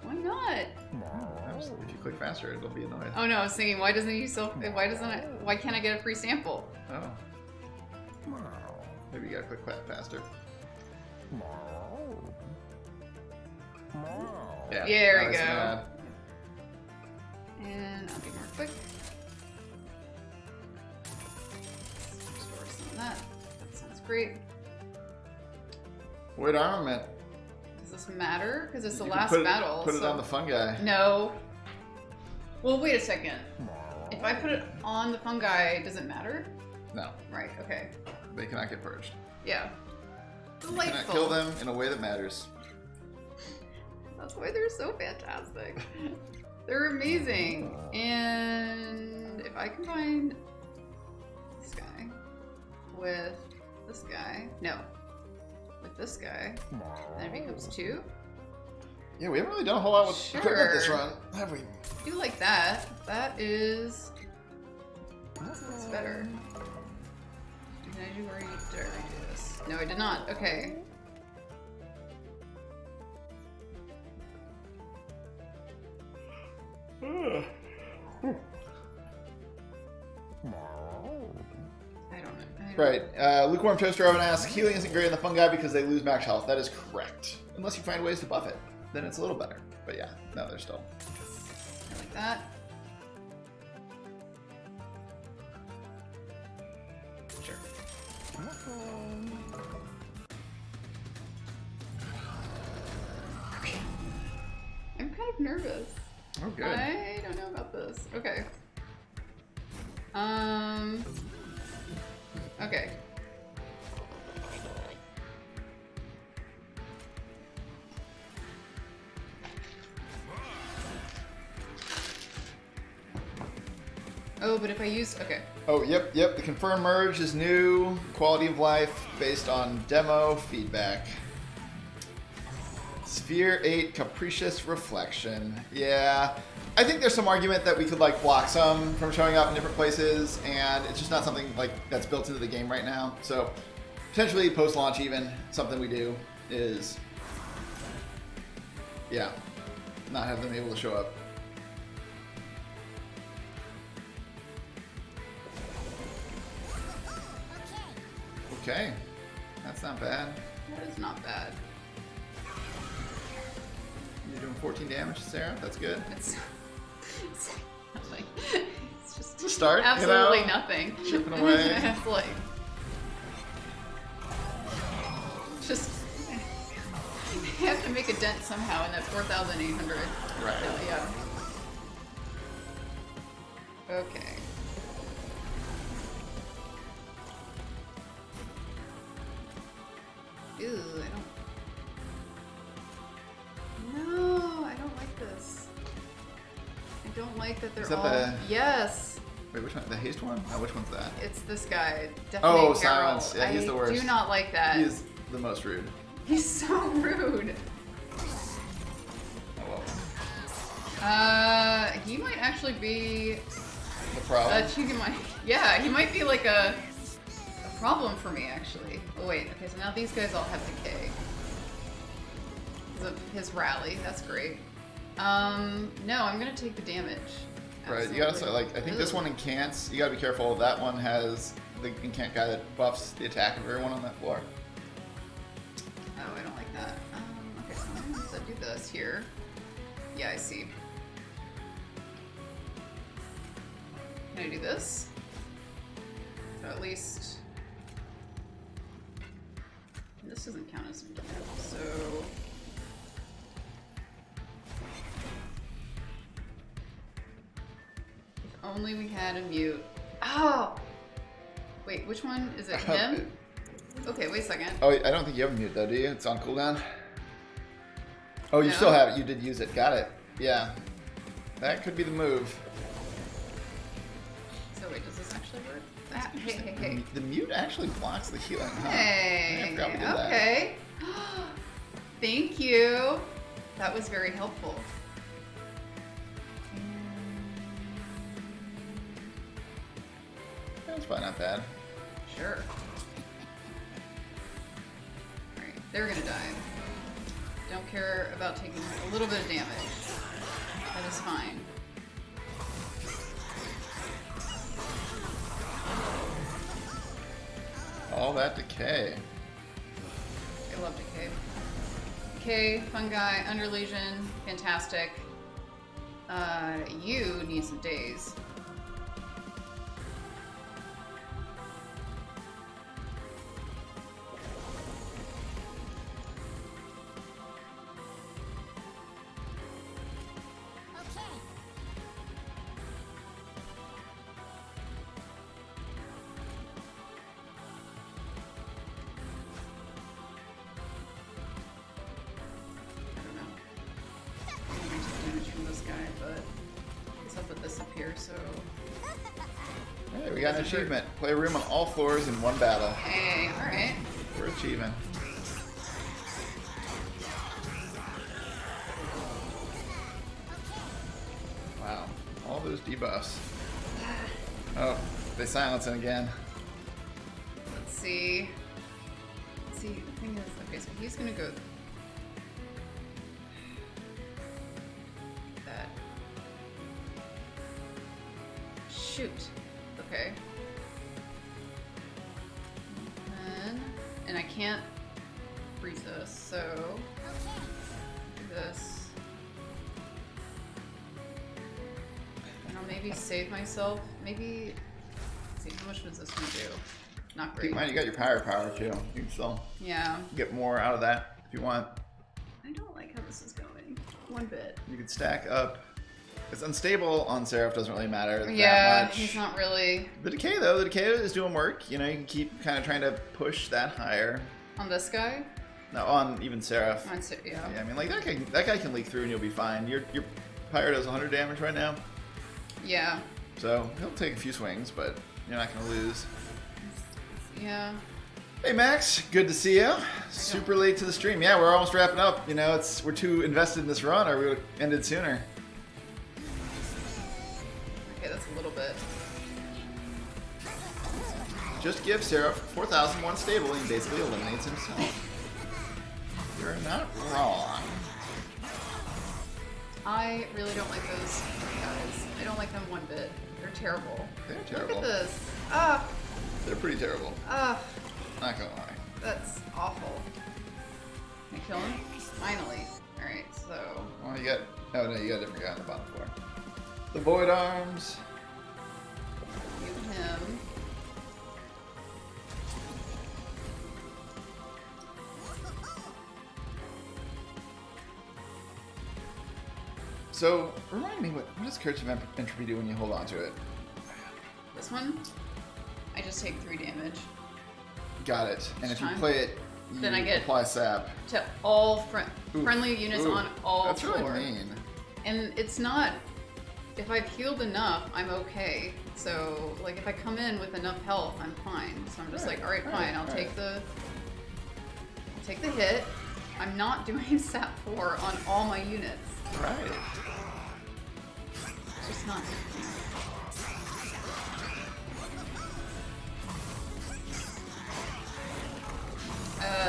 Why not? If you click faster, it'll be annoyed. Oh no, I was thinking, why can't I get a free sample? Oh. Maybe you gotta click faster. Yeah. There we go. And I'll be more quick. Store some of that. That sounds great. What armament? Does this matter? Because it's the last put battle. Put it on the Funguy. No. Well, wait a second. If I put it on the Funguy, does it matter? No. Right, okay. They cannot get purged. Yeah. Delightful. You cannot kill them in a way that matters. That's why they're so fantastic. They're amazing. And if I combine this guy with this guy, no. With this guy, then it becomes 2. Yeah, we haven't really done a whole lot with equipment this run, have we? I do like that. That is. That's better. Did I redo this? No, I did not. Okay. Right. Lukewarm Toaster Oven asks, healing isn't great in the Funguy because they lose max health. That is correct. Unless you find ways to buff it. Then it's a little better. But yeah, no, they're still. I like that. Sure. I'm kind of nervous. Oh, good. I don't know about this. Okay. Okay. Oh, but if I use... Okay. Oh, yep. The confirmed merge is new. Quality of life based on demo feedback. Sphere 8 Capricious Reflection. Yeah. I think there's some argument that we could like block some from showing up in different places, and it's just not something like that's built into the game right now. So potentially post-launch even, something we do is, yeah, not have them able to show up. Okay. That's not bad. That is not bad. You're doing 14 damage to Sarah. That's good. It's nothing. It's just It's a start. absolutely you know? nothing. Chipping away. It's like just you have to make a dent somehow in that 4,800. Right. Yeah. Okay. Ew, No, I don't like this. I don't like that they're Is that all. the- Yes. Wait, which one? The haste one? Oh, which one's that? It's this guy. Oh, Decaying silence. Herald. Yeah, he's the worst. I do not like that. He is the most rude. He's so rude. Oh well. He might actually be. The problem? Yeah, he might be like a problem for me actually. Oh wait, okay, so now these guys all have decay. Because of his rally, that's great. No, I'm gonna take the damage. Right, you gotta Absolutely. I think this one incants. You gotta be careful. That one has the incant guy that buffs the attack of everyone on that floor. Oh, I don't like that. Okay, so I'm gonna do this here. Yeah, I see. Can I do this? So at least this doesn't count as damage, so if only we had a mute. Oh! Wait, which one? Is it him? Okay, wait a second. Oh, I don't think you have a mute though, do you? It's on cooldown. Oh, you No. still have it. You did use it. Got it. Yeah. That could be the move. So wait, does this actually work? Hey. The mute actually blocks the healing, huh? Hey, I forgot we did that. okay. Thank you. That was very helpful. That's probably not bad. Sure. Alright, they're gonna die. Don't care about taking a little bit of damage. That is fine. All that decay. I love decay. Decay, Funguy, Underlegion, fantastic. You need some days. Hey, we got an achievement. Play a room on all floors in one battle. Hey, alright. We're achieving. Wow. All those debuffs. Oh, they silence him again. Let's see. The thing is, okay, so he's gonna go. That. Shoot. Okay. And I can't freeze this, so do this. And I'll maybe save myself. Maybe. Let's see, how much was this gonna do? Not great. Keep in mind, you got your power too. You can still get more out of that if you want. I don't like how this is going. One bit. You can stack up. It's unstable on Seraph, doesn't really matter Yeah, that much. he's not really. The decay though, the decay is doing work. You know, you can keep kind of trying to push that higher. On this guy? No, on even Seraph. Yeah. Yeah, I mean, like that guy can leak through and you'll be fine. Your pyro does 100 damage right now. Yeah. So he'll take a few swings, but you're not gonna lose. Yeah. Hey Max, good to see you. Super late to the stream. Yeah, we're almost wrapping up. You know, we're too invested in this run, or we would have ended sooner. Okay, that's a little bit. Just give Seraph 4,001 stable and he basically eliminates himself. You're not wrong. I really don't like those guys. I don't like them one bit. They're terrible. They're terrible. Look at this. Ah. They're pretty terrible. Ah. Not gonna lie. That's awful. Can I kill him? Finally. Alright, so... Well, you got... Oh, no, you got a different guy on the bottom floor. The Void Arms. Give him... So, remind me, what does Curse of Entropy do when you hold on to it? This one? I just take 3 damage. Got it. And if you Time. play it, you Then I get apply sap. To all friendly units on all That's floor. really mean. And it's not... If I've healed enough, I'm okay. So, like, if I come in with enough health, I'm fine. So I'm just like, alright, fine, I'll take the hit. I'm not doing sap 4 on all my units. Right. It's just not.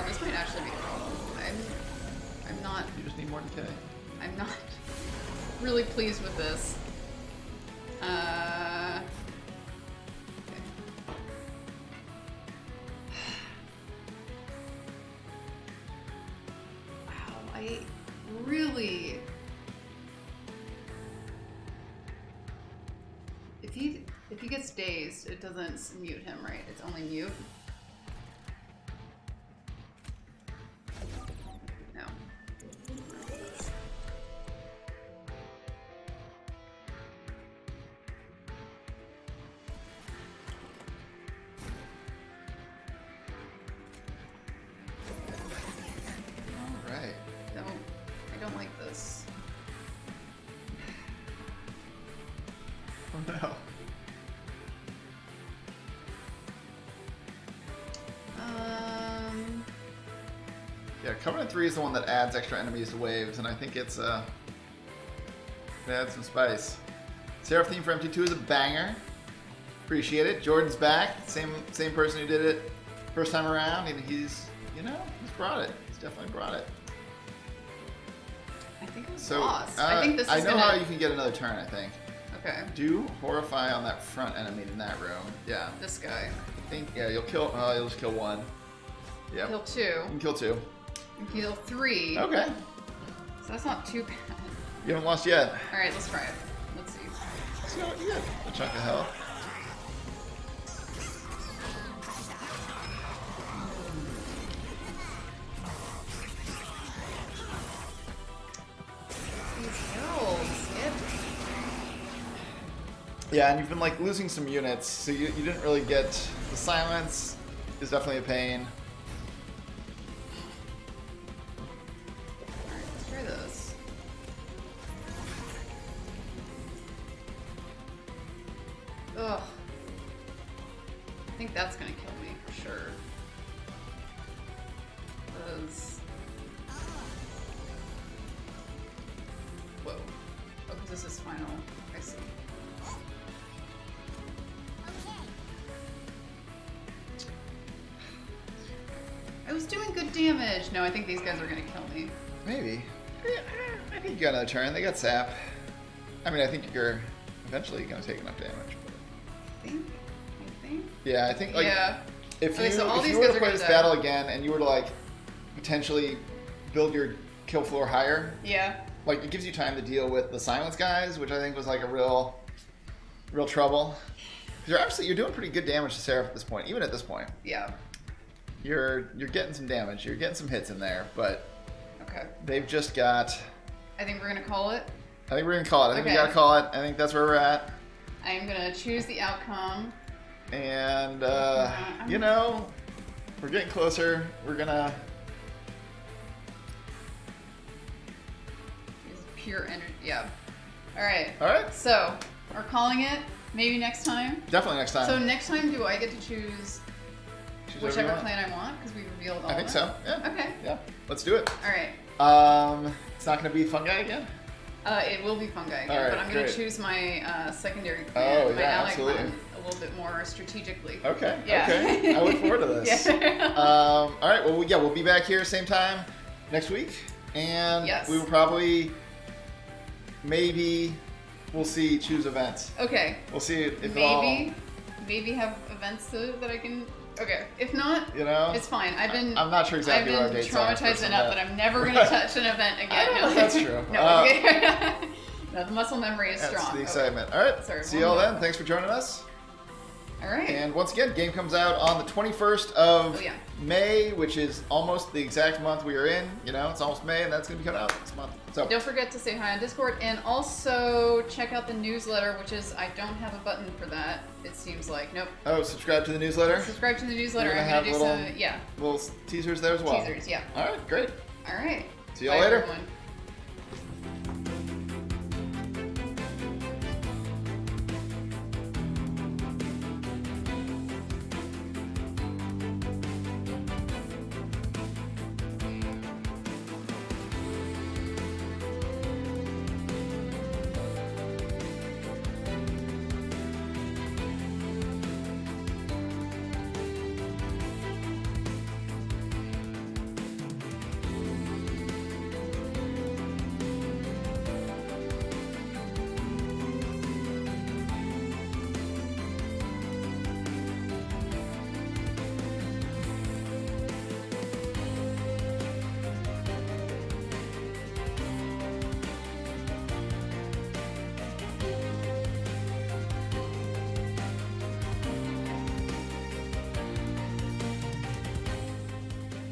This might actually be a problem. I'm not. You just need more decay. I'm not really pleased with this. Okay. Wow, I really. If he gets dazed, it doesn't mute him, right? It's only mute. No. All right. I don't like this. Oh no. Yeah, Covenant 3 is the one that adds extra enemies to waves, and I think it adds some spice. Seraph theme for MT2 is a banger. Appreciate it. Jordan's back. Same person who did it first time around, and he's brought it. He's definitely brought it. I think I'm So, lost. I think this is I know gonna... how you can get another turn, I think. Okay. Do Horrify on that front enemy in that room. Yeah. This guy. I think, yeah, you'll just kill 1. Yep. Kill 2. You can kill 2. Kill 3. Okay. So that's not too bad. You haven't lost yet. Alright, let's try it. Let's see. So, you got a chunk of health. These hills. Yeah, and you've been like losing some units, so you didn't really get the silence. Is definitely a pain. Alright, let's try this. Ugh. I think that's gonna kill me for sure. Because... Whoa. Oh, because this is final. I see. I was doing good damage. No, I think these guys are gonna kill me. Maybe. Yeah, I think you got another turn. They got sap. I mean, I think you're eventually going to take enough damage. But... I think? Yeah, I think, like, yeah. if Okay, you, so all if these you were guys to are play gonna this die. battle again and you were to, like, potentially build your kill floor higher, Yeah. like, it gives you time to deal with the silence guys, which I think was, like, a real trouble. You're doing pretty good damage to Seraph at this point, even at this point. Yeah. You're getting some damage. You're getting some hits in there, but Okay. they've just got... I think we're gonna call it. I think we're going to call it. I think we Okay. got to call it. I think that's where we're at. I am gonna choose the outcome. And, you know, we're getting closer. We're going to... It's pure energy. Yeah. Alright. Alright. So, we're calling it. Maybe next time. Definitely next time. So next time, do I get to choose Choose whatever you whichever want. plan I want? Because we revealed all I think of so. it. Yeah. Okay. Yeah. Let's do it. Alright. It's not going to be Funguy again? It will be Funguy again, Alright, but I'm going to great. choose my secondary plan, Oh, my yeah, ally absolutely. plan, a little bit more strategically. Okay. Yeah. Okay. I look forward to this. Yeah. All right. Well, yeah, we'll be back here same time next week. And Yes. we will probably, maybe, we'll see, choose events. Okay. We'll see if it all... Maybe have events that I can Okay, if not, it's fine. I'm not sure exactly what our dates are. I've been traumatized enough that I'm never going to touch an event again. I don't know if that's true. No, okay. No, the muscle memory is strong. That's the excitement. All right, sorry, see you all then. Thanks for joining us. All right. And once again, game comes out on the 21st of May, which is almost the exact month we are in. It's almost May, and that's going to be coming out this month. So don't forget to say hi on Discord, and also check out the newsletter, which is, I don't have a button for that, it seems like. Nope. Oh, subscribe to the newsletter? Subscribe to the newsletter. I'm going to do some, little teasers there as well. Teasers, yeah. All right, great. All right. See you all later. Everyone.